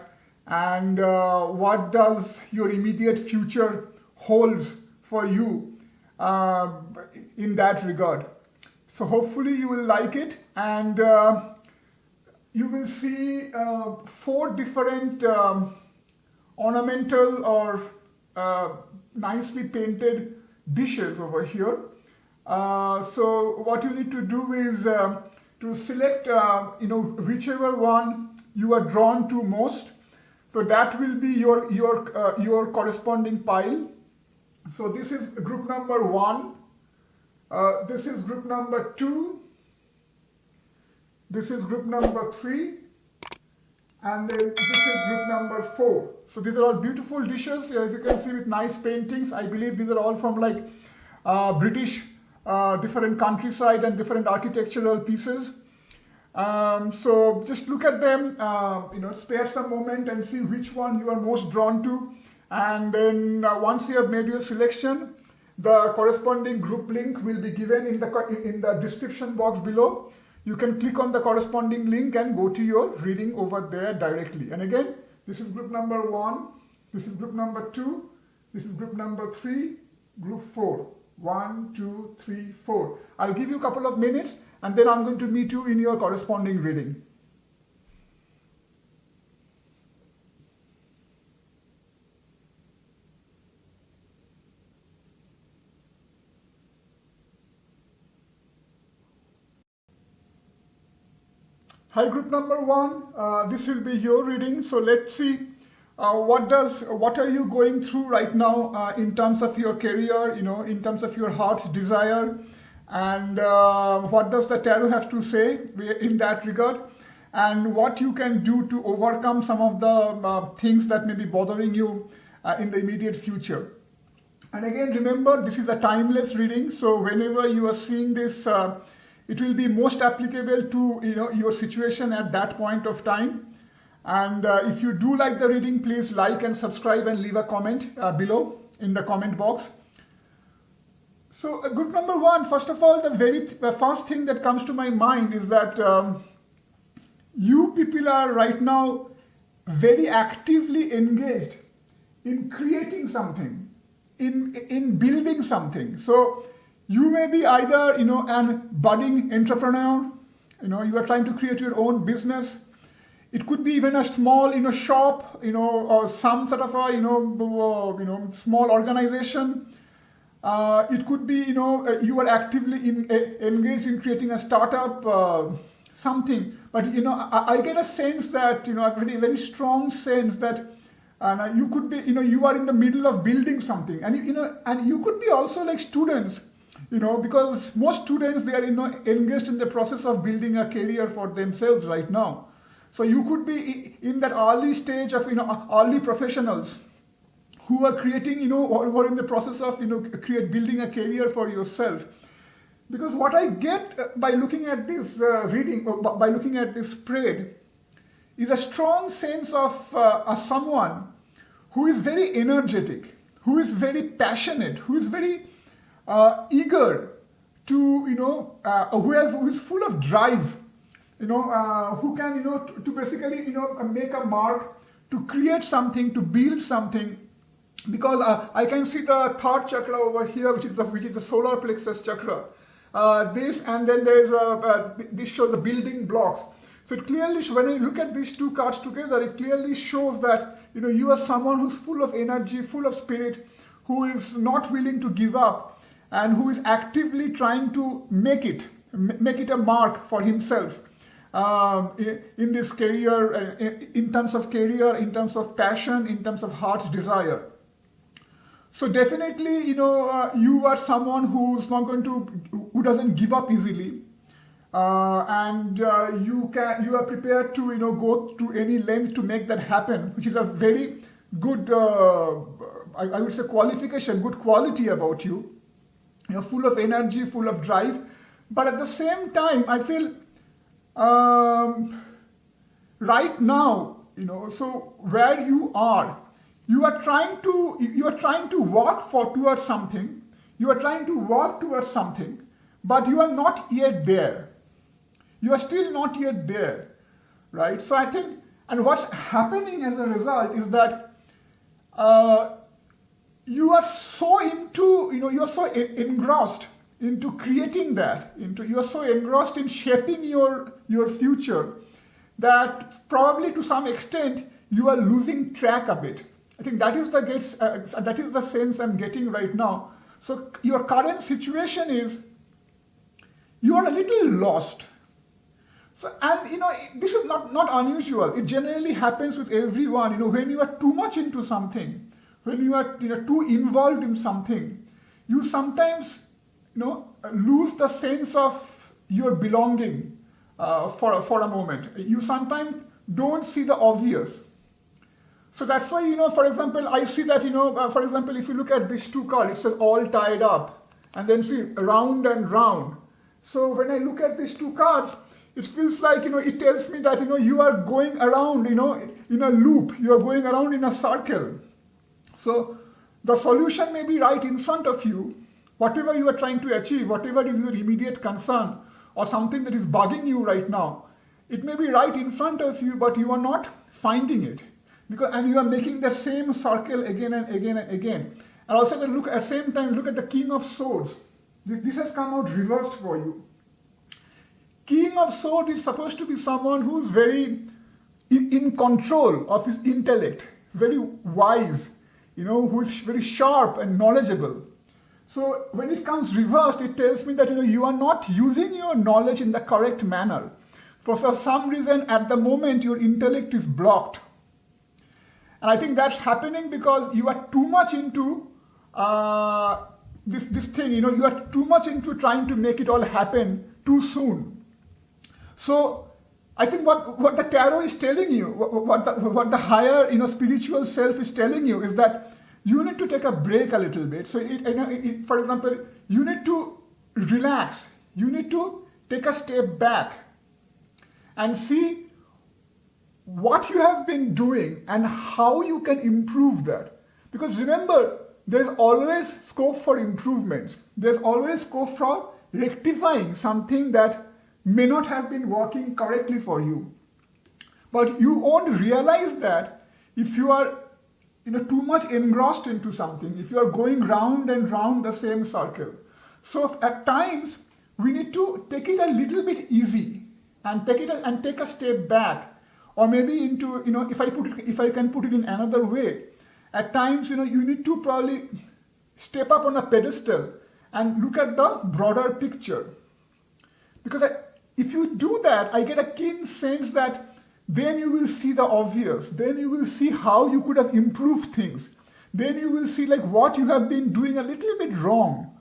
and what does your immediate future holds for you in that regard. So hopefully you will like it, and you will see 4 different ornamental or nicely painted dishes over here. So what you need to do is to select whichever one you are drawn to most. So that will be your corresponding pile. So this is group number 1. This is group number 2. This is group number 3. And then this is group number 4. So these are all beautiful dishes, as you can see, with nice paintings. I believe these are all from like British different countryside and different architectural pieces. So just look at them, spare some moment and see which one you are most drawn to. And then once you have made your selection, the corresponding group link will be given in the description box below. You can click on the corresponding link and go to your reading over there directly. And again, this is group number 1, this is group number 2, this is group number 3, group 4. 1, 2, 3, 4. I'll give you a couple of minutes and then I'm going to meet you in your corresponding reading. Hi group number 1, this will be your reading. So let's see what are you going through right now in terms of your career, in terms of your heart's desire, and what does the tarot have to say in that regard, and what you can do to overcome some of the things that may be bothering you in the immediate future. And again, remember, this is a timeless reading, so whenever you are seeing this, it will be most applicable to your situation at that point of time. And if you do like the reading, please like and subscribe and leave a comment below in the comment box. So group number 1, first of all, the first thing that comes to my mind is that you people are right now very actively engaged in creating something, in building something. So you may be either an budding entrepreneur, you are trying to create your own business. It could be even a small shop, or some sort of a small organization. It could be you are actively engaged in creating a startup, something. But I get a sense that a very very strong sense that and you could be, you are in the middle of building something, and and you could be also like students, because most students, they are engaged in the process of building a career for themselves right now. So you could be in that early stage of early professionals who are creating, or who are in the process of building a career for yourself. Because what I get by looking at this reading, or by looking at this spread, is a strong sense of someone who is very energetic, who is very passionate, who is very eager to, who is full of drive, who can, to basically, make a mark, to create something, to build something. Because I can see the third chakra over here, which is the solar plexus chakra. This, and then there is this shows the building blocks. So it clearly, when you look at these two cards together, it clearly shows that you are someone who's full of energy, full of spirit, who is not willing to give up, and who is actively trying to make it a mark for himself in this career, in terms of career, in terms of passion, in terms of heart's desire. So definitely, you are someone who doesn't give up easily, and you are prepared to, go to any length to make that happen, which is a very good, I would say, qualification, good quality about you. You're full of energy, full of drive, but at the same time, I feel right now, so where you are trying to work towards something. You are trying to work towards something, but you are not yet there. You are still not yet there, right? So I think, and what's happening as a result is that you are so into, you are so engrossed into creating that, you are so engrossed in shaping your future, that probably to some extent you are losing track of it. I think that is the sense I'm getting right now. So your current situation is, you are a little lost. So, and this is not unusual. It generally happens with everyone. When you are too much into something, when you are too involved in something, you sometimes lose the sense of your belonging for a moment. You sometimes don't see the obvious. So that's why, for example, I see that, for example, if you look at these two cards, it says all tied up, and then see round and round. So when I look at these two cards, it feels like, it tells me that, you are going around, in a loop, you are going around in a circle. So the solution may be right in front of you. Whatever you are trying to achieve, whatever is your immediate concern, or something that is bugging you right now, it may be right in front of you, but you are not finding it. And you are making the same circle again and again and again. And also at the same time, look at the King of Swords. This has come out reversed for you. King of Swords is supposed to be someone who's very in control of his intellect, very wise, who is very sharp and knowledgeable. So when it comes reversed, it tells me that you are not using your knowledge in the correct manner. For some reason, at the moment, your intellect is blocked. And I think that's happening because you are too much into this thing, you are too much into trying to make it all happen too soon. So I think what the tarot is telling you, what the higher spiritual self is telling you, is that you need to take a break a little bit. So for example, you need to relax. You need to take a step back and see what you have been doing and how you can improve that. Because remember, there's always scope for improvements. There's always scope for rectifying something that may not have been working correctly for you. But you won't realize that if you are too much engrossed into something, if you are going round and round the same circle. So at times, we need to take it a little bit easy and take a step back. Or maybe into, if I can put it in another way, at times, you need to probably step up on a pedestal and look at the broader picture. Because if you do that, I get a keen sense that then you will see the obvious. Then you will see how you could have improved things. Then you will see like what you have been doing a little bit wrong,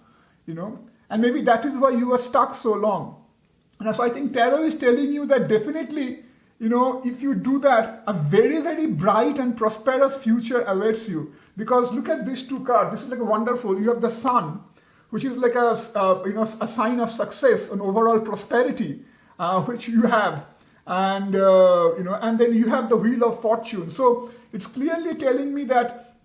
and maybe that is why you are stuck so long. And so I think tarot is telling you that definitely, if you do that, a very, very bright and prosperous future awaits you. Because look at these two cards. This is like a wonderful. You have the sun, which is like a sign of success and overall prosperity, which you have, and and then you have the wheel of fortune. So it's clearly telling me that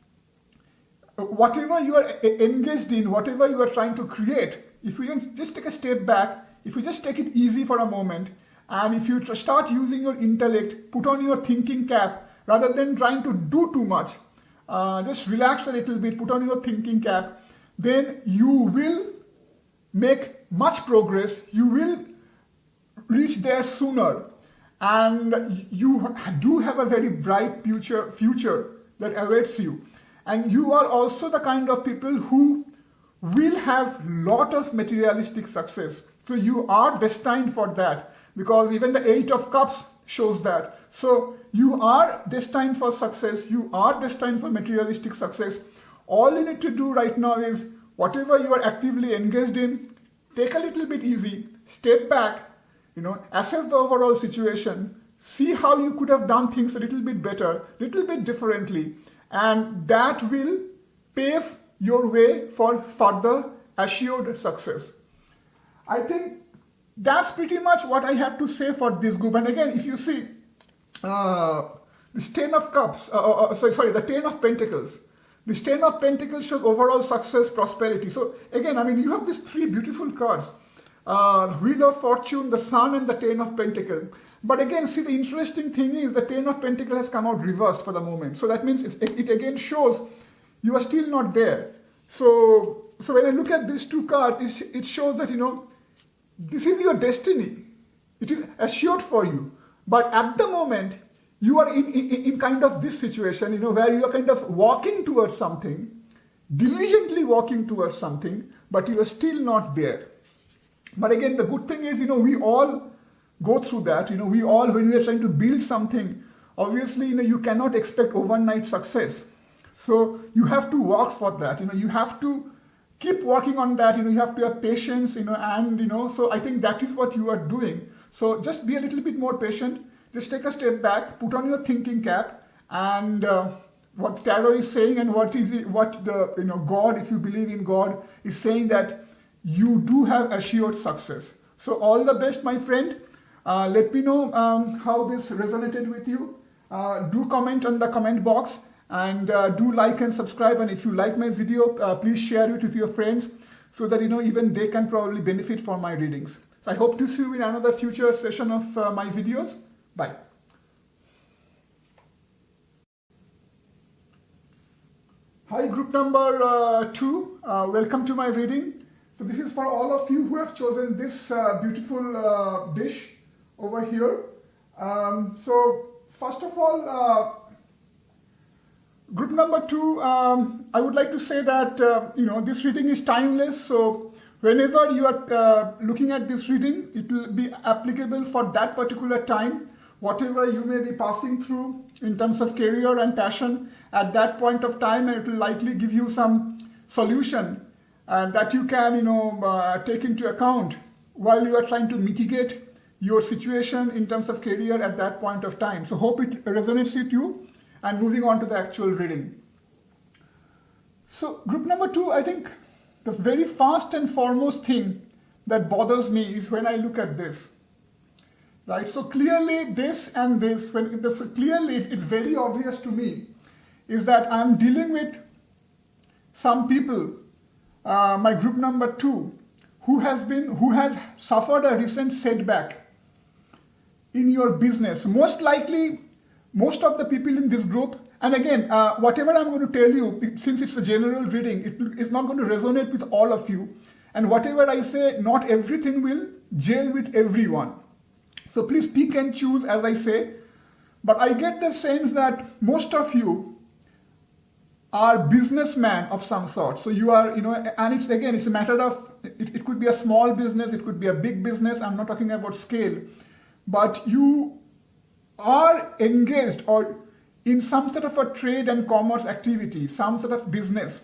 whatever you are engaged in, whatever you are trying to create, if you just take a step back, if you just take it easy for a moment, and if you start using your intellect, put on your thinking cap, rather than trying to do too much, just relax a little bit, put on your thinking cap, then you will make much progress, you will reach there sooner, and you do have a very bright future that awaits you. And you are also the kind of people who will have lot of materialistic success. So you are destined for that, because even the Eight of Cups shows that. So you are destined for success, you are destined for materialistic success. All you need to do right now is whatever you are actively engaged in, take a little bit easy, step back, assess the overall situation, see how you could have done things a little bit better, little bit differently, and that will pave your way for further assured success. I think that's pretty much what I have to say for this group. And again, if you see this Ten of Cups, the Ten of Pentacles. This Ten of Pentacles shows overall success, prosperity. So again, you have these three beautiful cards. Wheel of Fortune, the Sun, and the Ten of Pentacles. But again, see, the interesting thing is the Ten of Pentacles has come out reversed for the moment. So that means it again shows you are still not there. So when I look at these two cards, it shows that, this is your destiny. It is assured for you. But at the moment, you are in kind of this situation, where you are kind of walking towards something, diligently walking towards something, but you are still not there. But again, the good thing is, we all go through that. We all, when we are trying to build something, obviously, you cannot expect overnight success. So you have to work for that. You have to keep working on that. You have to have patience. So I think that is what you are doing. So just be a little bit more patient. Just take a step back, put on your thinking cap, and what tarot is saying, and what the God, if you believe in God, is saying that you do have assured success. So all the best, my friend. Let me know how this resonated with you. Do comment on the comment box, and do like and subscribe. And if you like my video, please share it with your friends, so that even they can probably benefit from my readings. So I hope to see you in another future session of my videos. Bye. Hi, group number 2. Welcome to my reading. So this is for all of you who have chosen this beautiful dish over here. So first of all, group number 2, I would like to say that this reading is timeless. So whenever you are looking at this reading, it will be applicable for that particular time. Whatever you may be passing through in terms of career and passion at that point of time, and it will likely give you some solution that you can take into account while you are trying to mitigate your situation in terms of career at that point of time. So hope it resonates with you, and moving on to the actual reading. So group number 2, I think the very first and foremost thing that bothers me is when I look at this. Right, so clearly this and this, clearly it's very obvious to me, is that I'm dealing with some people, my group number 2, who has suffered a recent setback in your business. Most likely, most of the people in this group, and again, whatever I'm going to tell you, since it's a general reading, it's not going to resonate with all of you. And whatever I say, not everything will gel with everyone. So please pick and choose, as I say. But I get the sense that most of you are businessmen of some sort. So you are, and it's a matter of, it could be a small business, it could be a big business. I'm not talking about scale. But you are engaged or in some sort of a trade and commerce activity, some sort of business,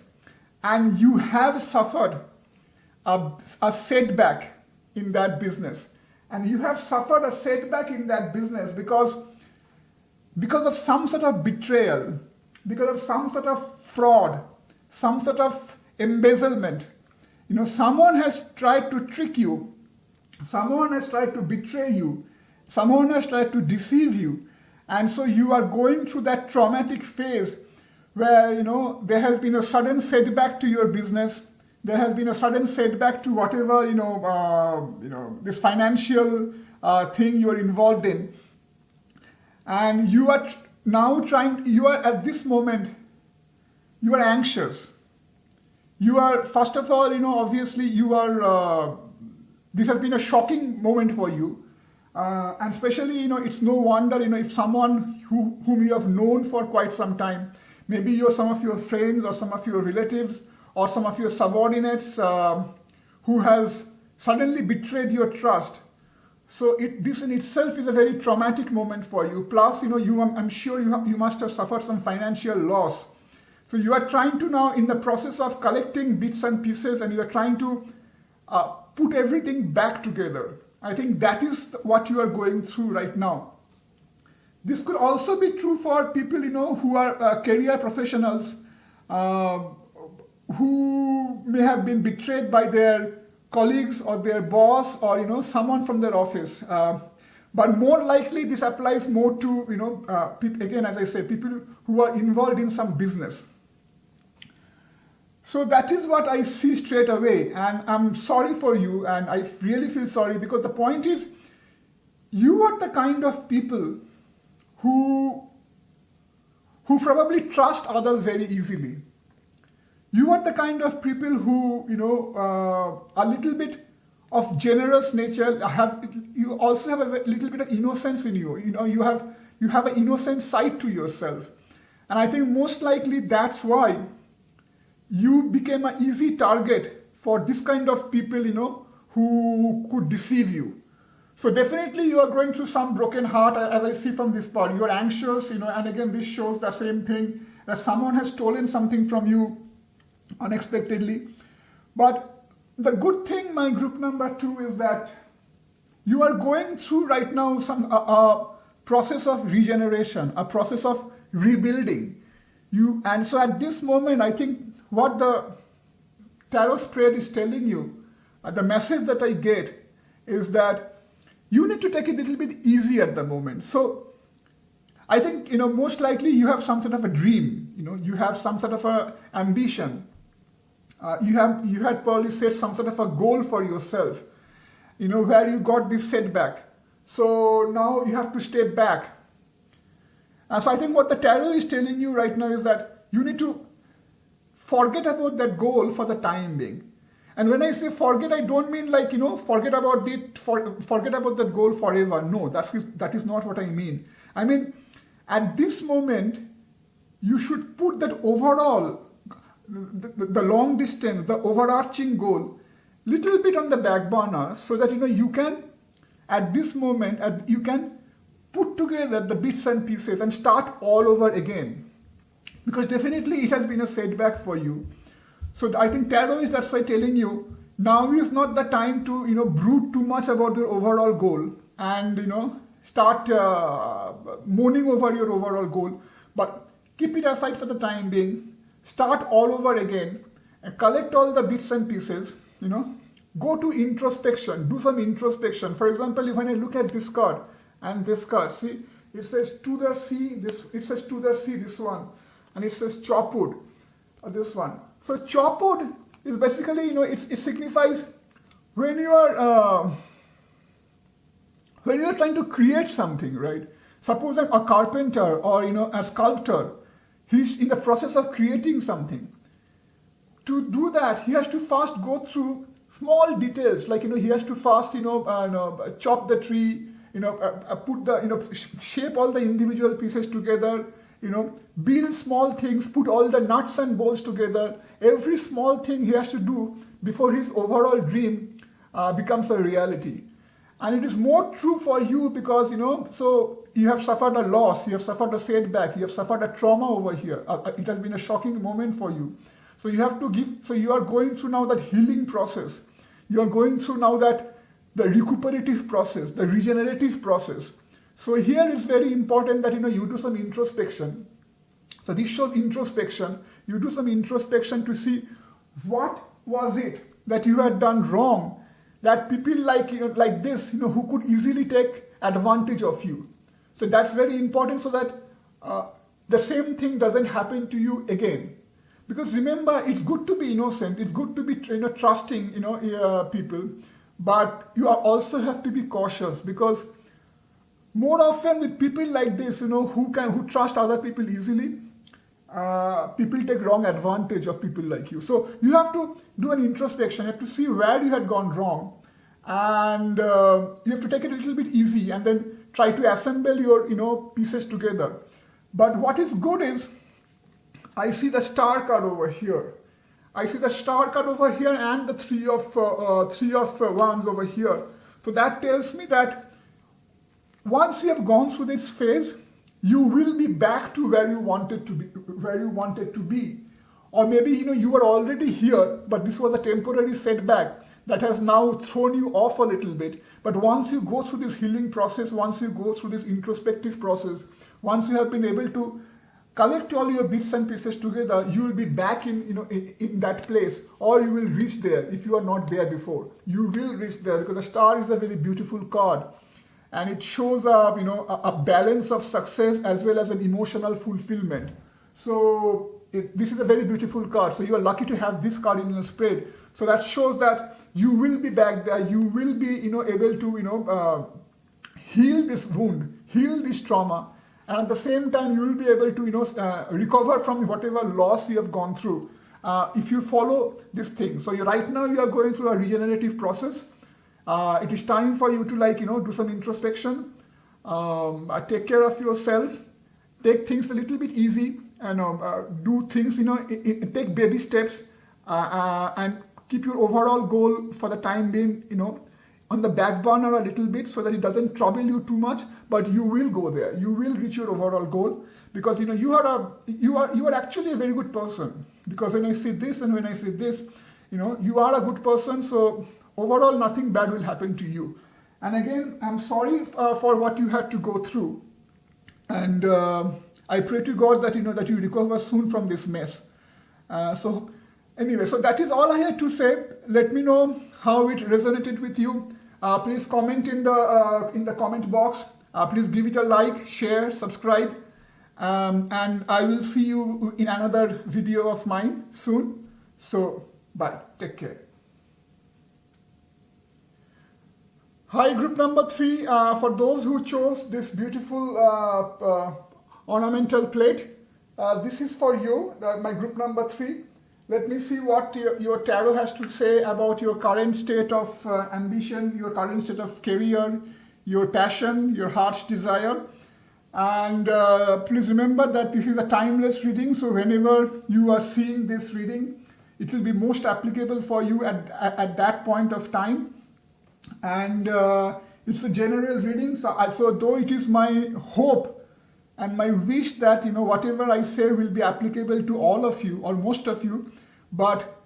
and you have suffered a setback in that business, and you have suffered a setback in that business because of some sort of betrayal, because of some sort of fraud, some sort of embezzlement. Someone has tried to trick you, someone has tried to betray you, someone has tried to deceive you, and so you are going through that traumatic phase where there has been a sudden setback to your business, there has been a sudden setback to whatever this financial thing you are involved in, and you are now you are at this moment, you are anxious. You are, first of all, obviously you are, this has been a shocking moment for you. And especially, it's no wonder, if someone whom you have known for quite some time, maybe some of your friends or some of your relatives or some of your subordinates who has suddenly betrayed your trust. So this in itself is a very traumatic moment for you. Plus, I'm sure you must have suffered some financial loss. So you are trying to now, in the process of collecting bits and pieces, and you are trying to put everything back together. I think that is what you are going through right now. This could also be true for people, who are career professionals, who may have been betrayed by their colleagues or their boss or, someone from their office. But more likely this applies more to, again, as I say, people who are involved in some business. So that is what I see straight away, and I'm sorry for you, and I really feel sorry, because the point is, you are the kind of people who probably trust others very easily. You are the kind of people who, a little bit of generous nature, you also have a little bit of innocence in you. You have an innocent side to yourself. And I think most likely that's why you became an easy target for this kind of people, who could deceive you. So definitely you are going through some broken heart, as I see from this part. You are anxious, and again this shows the same thing, that someone has stolen something from you unexpectedly. But the good thing, my group number 2, is that you are going through right now a process of regeneration, a process of rebuilding. And so at this moment, I think what the tarot spread is telling you, the message that I get is that you need to take it a little bit easy at the moment. So I think, most likely you have some sort of a dream, you have some sort of a ambition. You had probably set some sort of a goal for yourself, where you got this setback. So now you have to step back. And so I think what the tarot is telling you right now is that you need to forget about that goal for the time being. And when I say forget, I don't mean like, forget about that goal forever. No, that is not what I mean. I mean, at this moment, you should put that overall, the long distance, the overarching goal, little bit on the back burner, so that, you can, at this moment, you can put together the bits and pieces and start all over again. Because definitely it has been a setback for you. So I think tarot is, that's why, telling you, now is not the time to, brood too much about your overall goal and, start moaning over your overall goal. But keep it aside for the time being, start all over again and collect all the bits and pieces, go to introspection, do some introspection. For example, when I look at this card and this card, see, it says to the sea, this one. And it says chopwood, this one. So chopwood is basically, it signifies when you are trying to create something, right? Suppose that a carpenter or a sculptor, he's in the process of creating something. To do that, he has to first go through small details, like he has to first chop the tree, put the shape all the individual pieces together. Build small things, put all the nuts and bolts together. Every small thing he has to do before his overall dream becomes a reality. And it is more true for you because, so you have suffered a loss, you have suffered a setback, you have suffered a trauma over here. It has been a shocking moment for you. So you have to give, so you are going through now that healing process. You are going through now that the recuperative process, the regenerative process. So here it's very important that, you do some introspection. So this shows introspection. You do some introspection to see what was it that you had done wrong, that people like this, who could easily take advantage of you. So that's very important so that the same thing doesn't happen to you again. Because remember, it's good to be innocent, it's good to be trusting, people, but you also have to be cautious because more often with people like this, who trust other people easily, people take wrong advantage of people like you. So you have to do an introspection, you have to see where you had gone wrong, and you have to take it a little bit easy and then try to assemble your pieces together. But what is good is, I see the star card over here. I see the star card over here and the three of wands over here. So that tells me that once you have gone through this phase, you will be back to where you wanted to be. Or maybe you were already here, but this was a temporary setback that has now thrown you off a little bit. But once you go through this healing process, once you go through this introspective process, once you have been able to collect all your bits and pieces together, you will be back in that place, or you will reach there if you are not there before. You will reach there because the star is a very beautiful card, and it shows a balance of success as well as an emotional fulfillment. So this is a very beautiful card. So you are lucky to have this card in your spread. So that shows that you will be back there. You will be able to heal this wound, heal this trauma. And at the same time, you will be able to, recover from whatever loss you have gone through if you follow this thing. So right now you are going through a regenerative process. It is time for you to do some introspection, take care of yourself, take things a little bit easy, and do things, take baby steps, and keep your overall goal for the time being, on the back burner a little bit so that it doesn't trouble you too much, but you will go there. You will reach your overall goal because you are actually a very good person. Because when I say this and when I say this, you are a good person. So overall, nothing bad will happen to you. And again, I'm sorry for what you had to go through, and I pray to God that that you recover soon from this mess. So anyway, so that is all I had to say. Let me know how it resonated with you. Please comment in the comment box. Please give it a like, share, subscribe, and I will see you in another video of mine soon. So bye, take care. Hi, group number 3. For those who chose this beautiful ornamental plate, this is for you, my group number 3. Let me see what your tarot has to say about your current state of ambition, your current state of career, your passion, your heart's desire. And please remember that this is a timeless reading, so whenever you are seeing this reading, it will be most applicable for you at that point of time. And it's a general reading, so though it is my hope and my wish that whatever I say will be applicable to all of you or most of you, but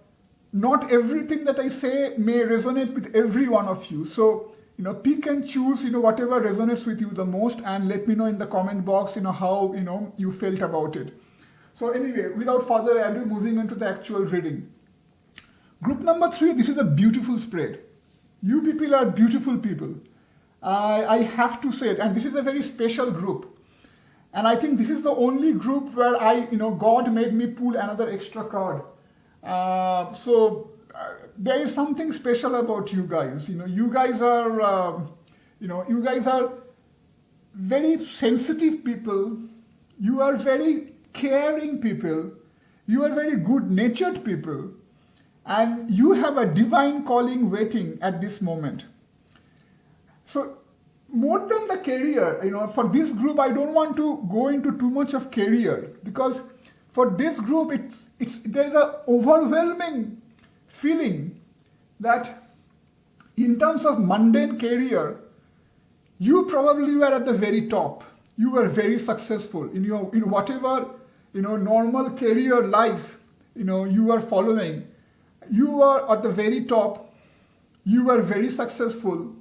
not everything that I say may resonate with every one of you. So pick and choose whatever resonates with you the most, and let me know in the comment box how you felt about it. So anyway, without further ado, moving into the actual reading. Group number 3, this is a beautiful spread. You people are beautiful people. I have to say it, and this is a very special group. And I think this is the only group where God made me pull another extra card. So there is something special about you guys. You guys are very sensitive people. You are very caring people. You are very good-natured people. And you have a divine calling waiting at this moment. So more than the career, for this group, I don't want to go into too much of career, because for this group, there's an overwhelming feeling that in terms of mundane career, you probably were at the very top. You were very successful in whatever normal career life you were following. You were at the very top. You were very successful.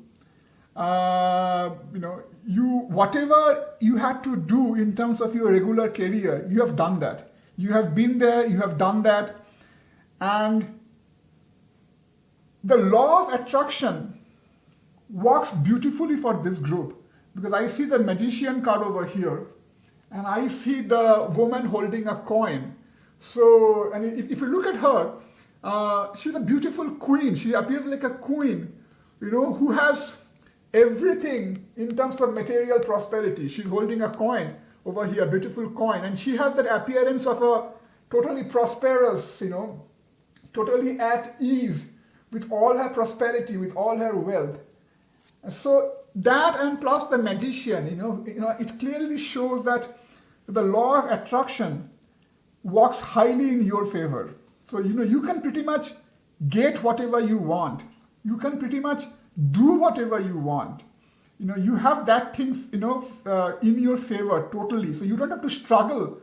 Whatever you had to do in terms of your regular career, you have done that. You have been there. You have done that, and the law of attraction works beautifully for this group, because I see the magician card over here and I see the woman holding a coin. So, and if you look at her, she's a beautiful queen. She appears like a queen, who has everything in terms of material prosperity. She's holding a coin over here, beautiful coin, and she has that appearance of a totally prosperous, totally at ease with all her prosperity, with all her wealth. So that, and plus the magician, it clearly shows that the law of attraction works highly in your favor. So you can pretty much get whatever you want. You can pretty much do whatever you want. You have that thing in your favor totally. So you don't have to struggle,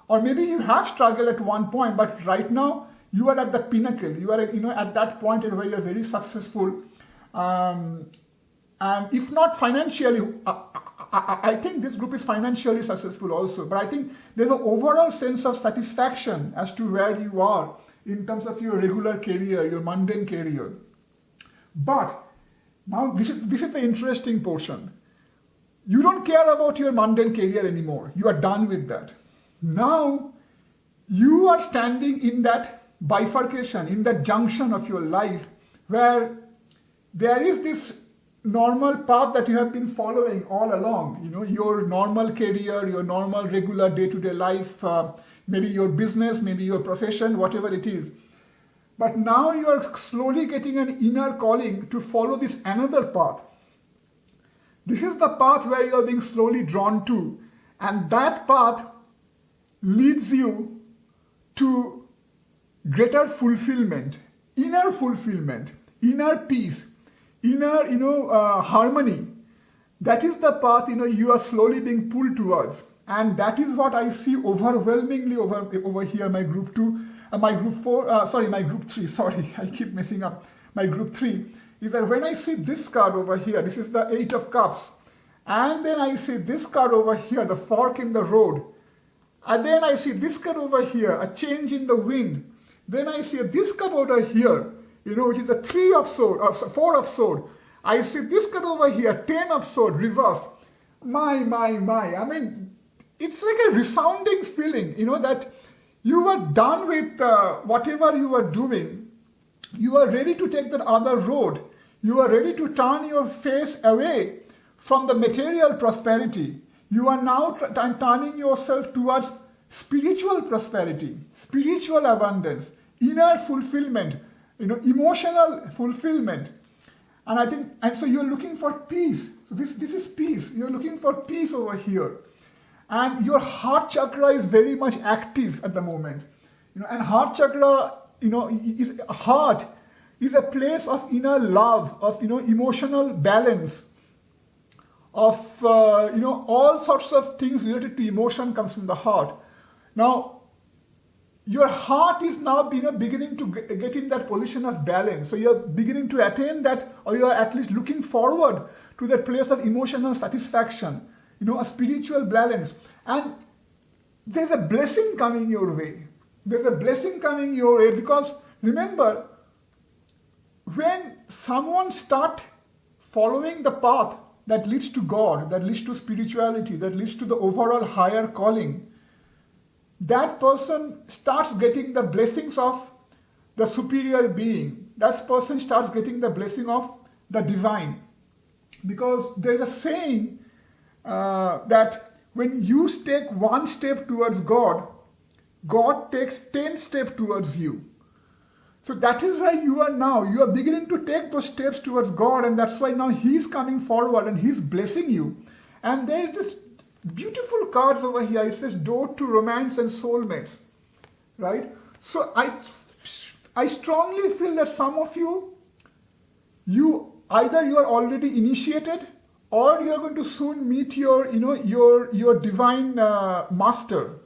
or maybe you have struggled at one point, but right now you are at the pinnacle. You are at that point where you are very successful. And if not financially, I think this group is financially successful also. But I think there's an overall sense of satisfaction as to where you are in terms of your regular career, your mundane career. But now this is the interesting portion. You don't care about your mundane career anymore. You are done with that. Now you are standing in that bifurcation, in that junction of your life where there is this normal path that you have been following all along, your normal career, your normal regular day-to-day life, maybe your business, maybe your profession, whatever it is. But now you are slowly getting an inner calling to follow this another path. This is the path where you are being slowly drawn to, and that path leads you to greater fulfillment, inner peace, inner harmony. That is the path you are slowly being pulled towards, and that is what I see overwhelmingly over here. My group 2, my group 4, my group 3. Sorry, I keep messing up. My group 3 is that when I see this card over here, this is the 8 of Cups, and then I see this card over here, the fork in the road, and then I see this card over here, a change in the wind. Then I see this card over here, which is the 3 of Swords, 4 of Swords. I see this card over here, 10 of Swords, reversed. My. I mean, it's like a resounding feeling, that you are done with whatever you are doing. You are ready to take that other road. You are ready to turn your face away from the material prosperity. You are now turning yourself towards spiritual prosperity, spiritual abundance, inner fulfillment, emotional fulfillment. And I think, and so you're looking for peace. So this is peace. You're looking for peace over here. And your heart chakra is very much active at the moment. And heart chakra, heart is a place of inner love, of, emotional balance, of, all sorts of things related to emotion comes from the heart. Now, your heart is now beginning to get in that position of balance. So you're beginning to attain that, or you're at least looking forward to that place of emotional satisfaction, a spiritual balance. And there's a blessing coming your way. There's a blessing coming your way, because remember, when someone starts following the path that leads to God, that leads to spirituality, that leads to the overall higher calling, that person starts getting the blessings of the superior being. That person starts getting the blessing of the divine. Because there's a saying that when you take one step towards God, God takes 10 steps towards you. So that is why you are now. You are beginning to take those steps towards God, and that's why now He's coming forward and He's blessing you. And there is this beautiful cards over here. It says door to romance and soulmates, right? So I strongly feel that some of you either you are already initiated, or you are going to soon meet your, your divine master.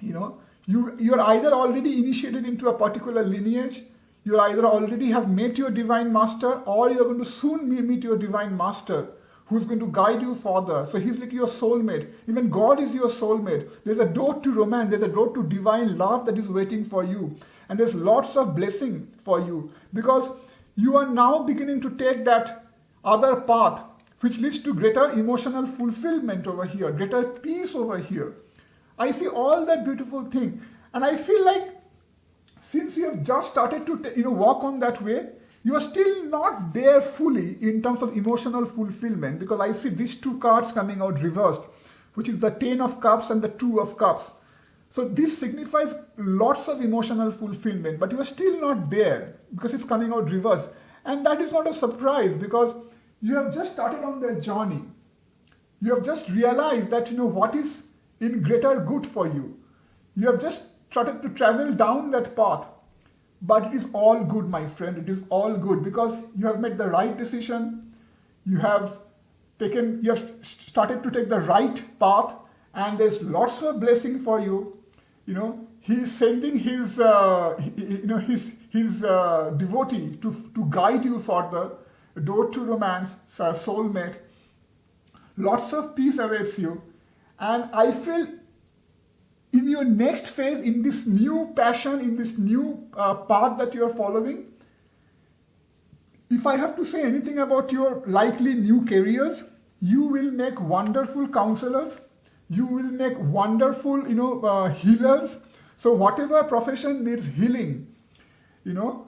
You're either already initiated into a particular lineage, you either already have met your divine master, or you're going to soon meet your divine master who's going to guide you further. So he's like your soulmate. Even God is your soulmate. There's a door to romance, there's a door to divine love that is waiting for you. And there's lots of blessing for you, because you are now beginning to take that other path which leads to greater emotional fulfillment over here, greater peace over here. I see all that beautiful thing. And I feel like since you have just started to walk on that way, you are still not there fully in terms of emotional fulfillment, because I see these two cards coming out reversed, which is the Ten of Cups and the Two of Cups. So this signifies lots of emotional fulfillment, but you are still not there because it's coming out reversed. And that is not a surprise, because you have just started on that journey. You have just realized that what is in greater good for you. You have just started to travel down that path. But it is all good, my friend. It is all good, because you have made the right decision. You have started to take the right path, and there's lots of blessing for you. He's sending his devotee to guide you further. Door to romance, soulmate. Lots of peace awaits you. And I feel in your next phase, in this new passion, in this new path that you are following, if I have to say anything about your likely new careers, you will make wonderful counselors, you will make wonderful, healers. So whatever profession needs healing, you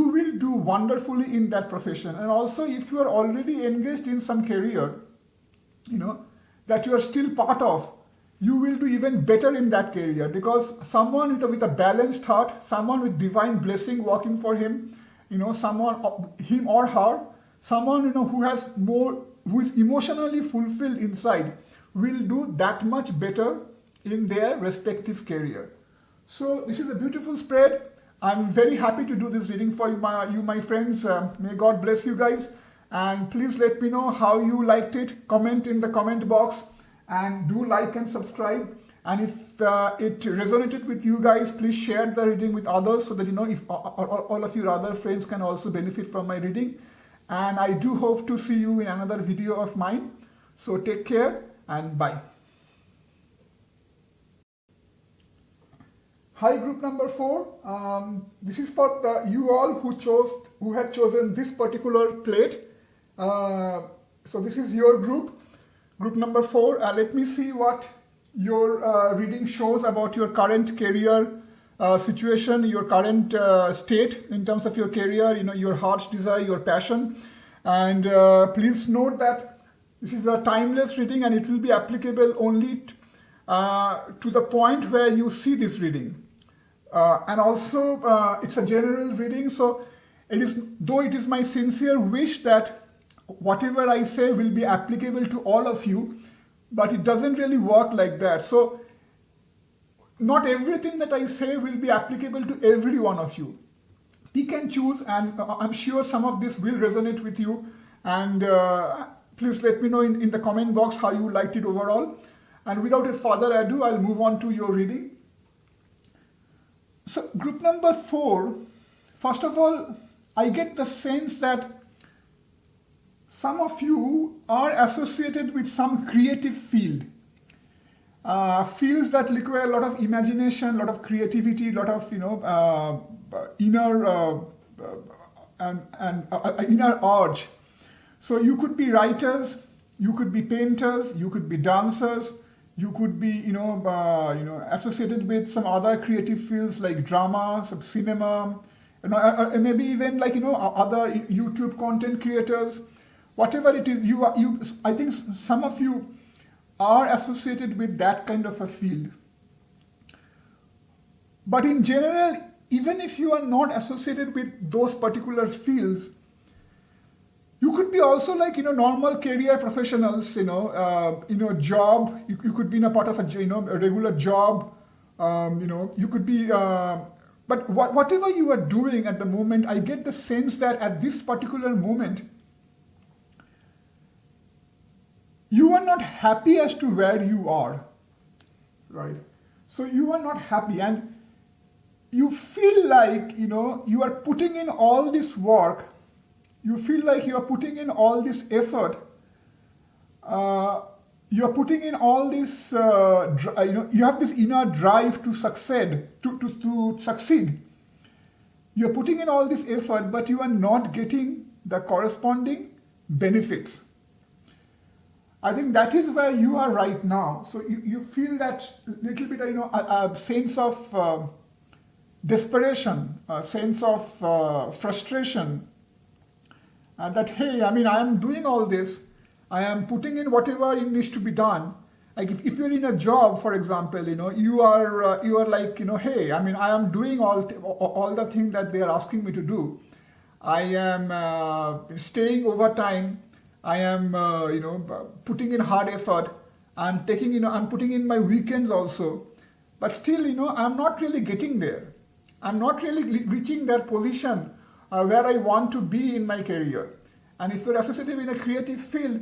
will do wonderfully in that profession. And also, if you are already engaged in some career, that you are still part of, you will do even better in that career, because someone with a balanced heart, someone with divine blessing working for him, someone, him or her, someone who is emotionally fulfilled inside, will do that much better in their respective career. So this is a beautiful spread. I'm very happy to do this reading for you, my friends. May God bless you guys. And please let me know how you liked it. Comment in the comment box, and do like and subscribe. And if it resonated with you guys, please share the reading with others, so that if all of your other friends can also benefit from my reading. And I do hope to see you in another video of mine. So take care and bye. Hi, group number 4. This is for you all who had chosen this particular plate. So this is your group number 4. Let me see what your reading shows about your current career situation, your current state in terms of your career, your heart's desire, your passion. And please note that this is a timeless reading, and it will be applicable only to the point where you see this reading. And also, it's a general reading, so though it is my sincere wish that whatever I say will be applicable to all of you, but it doesn't really work like that. So not everything that I say will be applicable to every one of you. Pick and choose, and I'm sure some of this will resonate with you. And please let me know in the comment box how you liked it overall. And without further ado, I'll move on to your reading. So group number 4, first of all, I get the sense that some of you are associated with some creative field. Fields that require a lot of imagination, a lot of creativity, a lot of inner urge. So you could be writers, you could be painters, you could be dancers, you could be associated with some other creative fields like drama, some cinema, or maybe even other YouTube content creators. Whatever it is, I think some of you are associated with that kind of a field. But in general, even if you are not associated with those particular fields, you could be also normal career professionals, job. You could be in a part of a regular job. You could be But whatever you are doing at the moment, I get the sense that at this particular moment, you are not happy as to where you are, right? So you are not happy, and you feel like, you are putting in all this work, you feel like you are putting in all this effort, you are putting in all this, you have this inner drive to succeed, to succeed. You are putting in all this effort, but you are not getting the corresponding benefits. I think that is where you are right now. So you feel that little bit, a sense of desperation, a sense of frustration, that, hey, I am doing all this, I am putting in whatever it needs to be done. Like if you're in a job, for example, you are like, hey, I am doing all the things that they are asking me to do. I am staying overtime. I am, putting in hard effort. I'm putting in my weekends also. But still, I'm not really getting there. I'm not really reaching that position where I want to be in my career. And if you're associated in a creative field,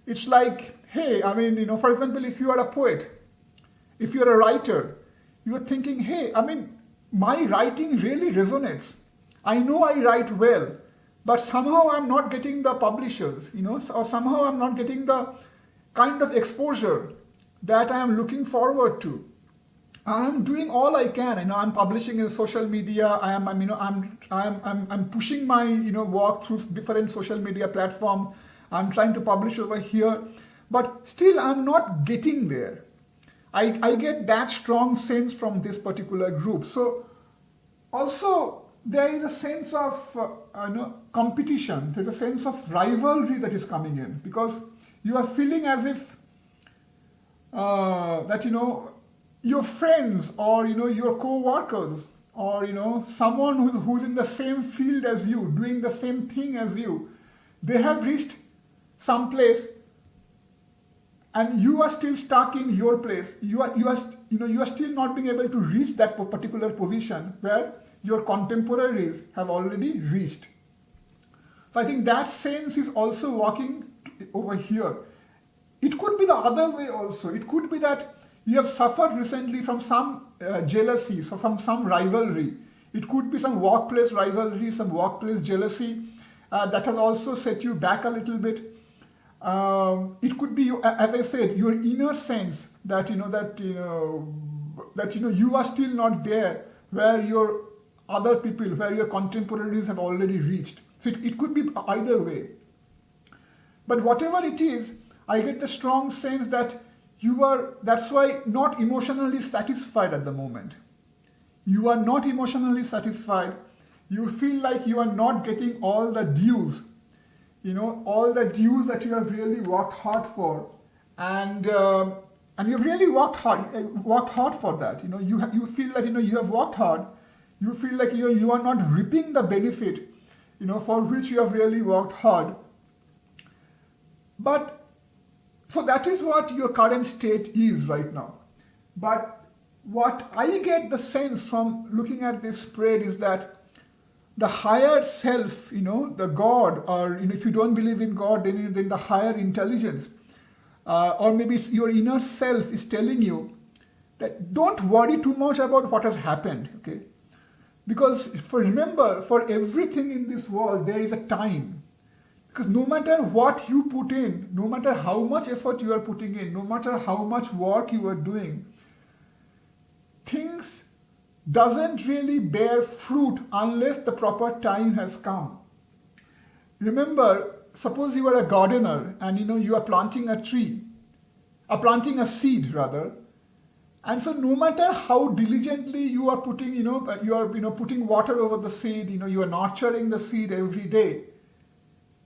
it's like, hey, for example, if you are a poet, if you're a writer, you're thinking, hey, my writing really resonates. I know I write well, but somehow I'm not getting the publishers, or somehow I'm not getting the kind of exposure that I am looking forward to. I'm doing all I can. I'm publishing in social media. I'm pushing my work through different social media platforms. I'm trying to publish over here, but still I'm not getting there. I get that strong sense from this particular group. So also there is a sense of competition. There's a sense of rivalry that is coming in, because you are feeling as if that your friends or your co-workers or someone who's in the same field as you, doing the same thing as you, they have reached some place and you are still stuck in your place. You are still not being able to reach that particular position where your contemporaries have already reached. So I think that sense is also walking over here. It could be the other way also. It could be that you have suffered recently from some jealousy, so from some rivalry. It could be some workplace rivalry, some workplace jealousy that has also set you back a little bit. It could be, as I said, your inner sense that you are still not there where your other people, where your contemporaries have already reached. So it could be either way. But whatever it is, I get the strong sense that you are, that's why, not emotionally satisfied at the moment. You are not emotionally satisfied. You feel like you are not getting all the dues, all the dues that you have really worked hard for, and you've really worked hard for that. You feel that you have worked hard. You feel like you are not reaping the benefit, for which you have really worked hard. But so that is what your current state is right now. But what I get the sense from looking at this spread is that the higher self, the God, or if you don't believe in God, then the higher intelligence, or maybe it's your inner self is telling you that don't worry too much about what has happened, okay? Because remember, for everything in this world, there is a time. Because no matter what you put in, no matter how much effort you are putting in, no matter how much work you are doing, things doesn't really bear fruit unless the proper time has come. Remember, suppose you are a gardener and you are planting a tree, planting a seed rather, and so no matter how diligently you are putting, putting water over the seed, you are nurturing the seed every day.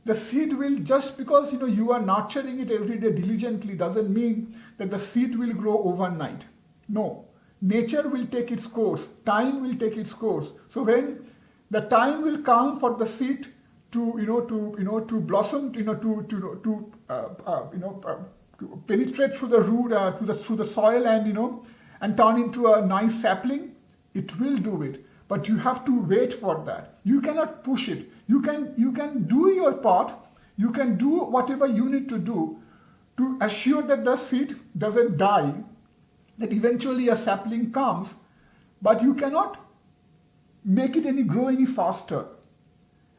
The seed will, just because you are nurturing it every day diligently, doesn't mean that the seed will grow overnight. No, nature will take its course. Time will take its course. So when the time will come for the seed to blossom, to penetrate through the root, through the soil, and turn into a nice sapling, it will do it. but you have to wait for that. You cannot push it. You can do your part. You can do whatever you need to do to assure that the seed doesn't die, that eventually a sapling comes, but you cannot make it grow any faster.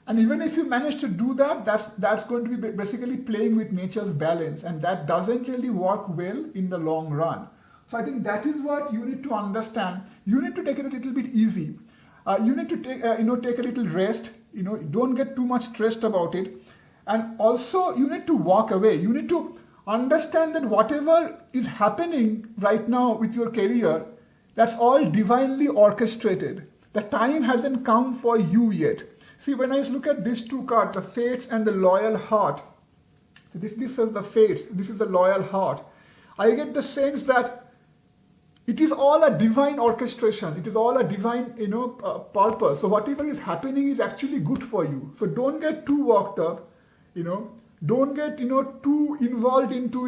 And even if you manage to do that, that's going to be basically playing with nature's balance, and that doesn't really work well in the long run. So I think that is what you need to understand. You need to take it a little bit easy. You need to take a little rest. Don't get too much stressed about it. And also you need to walk away. You need to understand that whatever is happening right now with your career, that's all divinely orchestrated. The time hasn't come for you yet. See, when I look at these two cards, the Fates and the Loyal Heart, so this says the Fates, this is the Loyal Heart. I get the sense that it is all a divine orchestration. It is all a divine, purpose. So whatever is happening is actually good for you. So don't get too worked up, Don't get, too involved into,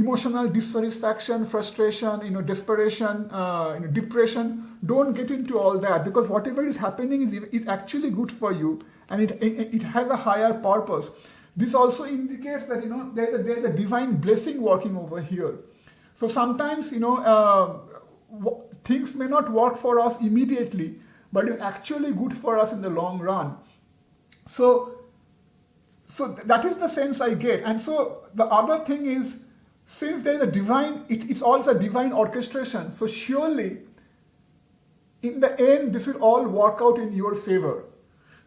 emotional dissatisfaction, frustration, desperation, depression. Don't get into all that, because whatever is happening is actually good for you, and it has a higher purpose. This also indicates that, there's a divine blessing working over here. So sometimes, things may not work for us immediately, but it's actually good for us in the long run. So that is the sense I get. And so the other thing is, since there is a divine, it's also a divine orchestration. So surely, in the end, this will all work out in your favor.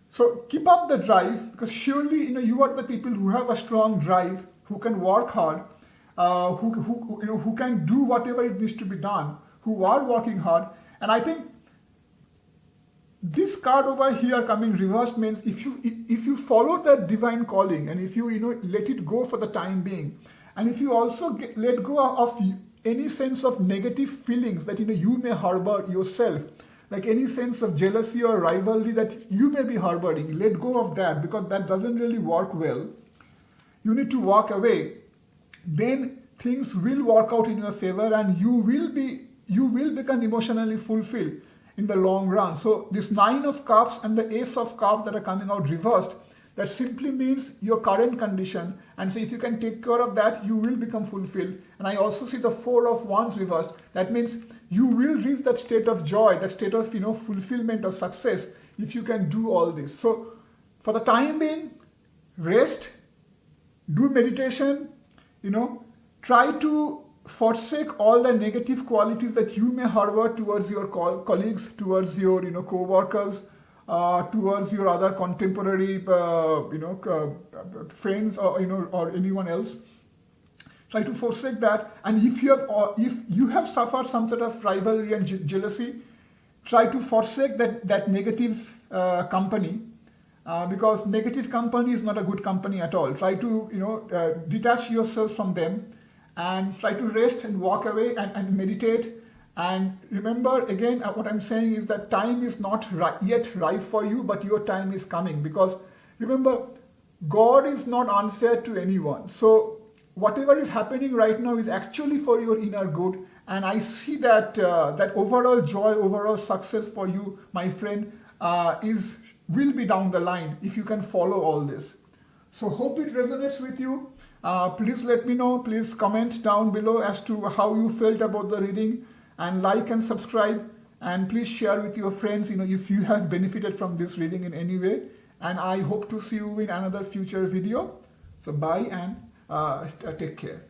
So keep up the drive, because surely, you are the people who have a strong drive, who can work hard, who can do whatever it needs to be done, who are working hard. And I think this card over here coming reversed means if you follow that divine calling, and if you let it go for the time being, and if you also let go of any sense of negative feelings that you may harbor yourself, like any sense of jealousy or rivalry that you may be harboring, let go of that, because that doesn't really work well. You need to walk away. Then things will work out in your favor, and you will become emotionally fulfilled in the long run. So this Nine of Cups and the Ace of Cups that are coming out reversed, that simply means your current condition. And so if you can take care of that, you will become fulfilled. And I also see the Four of Wands reversed. That means you will reach that state of joy, that state of fulfillment or success, if you can do all this. So for the time being, rest, do meditation, try to forsake all the negative qualities that you may harbor towards your colleagues, towards your co-workers, towards your other contemporary friends, or anyone else. Try to forsake that. And if you have suffered some sort of rivalry and jealousy, try to forsake that negative company, because negative company is not a good company at all. Try to detach yourself from them, and try to rest and walk away and meditate. And remember, again, what I'm saying is that time is not yet ripe for you, but your time is coming. Because remember, God is not unfair to anyone. So whatever is happening right now is actually for your inner good. And I see that that overall joy, overall success for you, my friend, will be down the line if you can follow all this. So hope it resonates with you. Please let me know. Please comment down below as to how you felt about the reading, and like and subscribe, and please share with your friends if you have benefited from this reading in any way. And I hope to see you in another future video. So bye, and take care.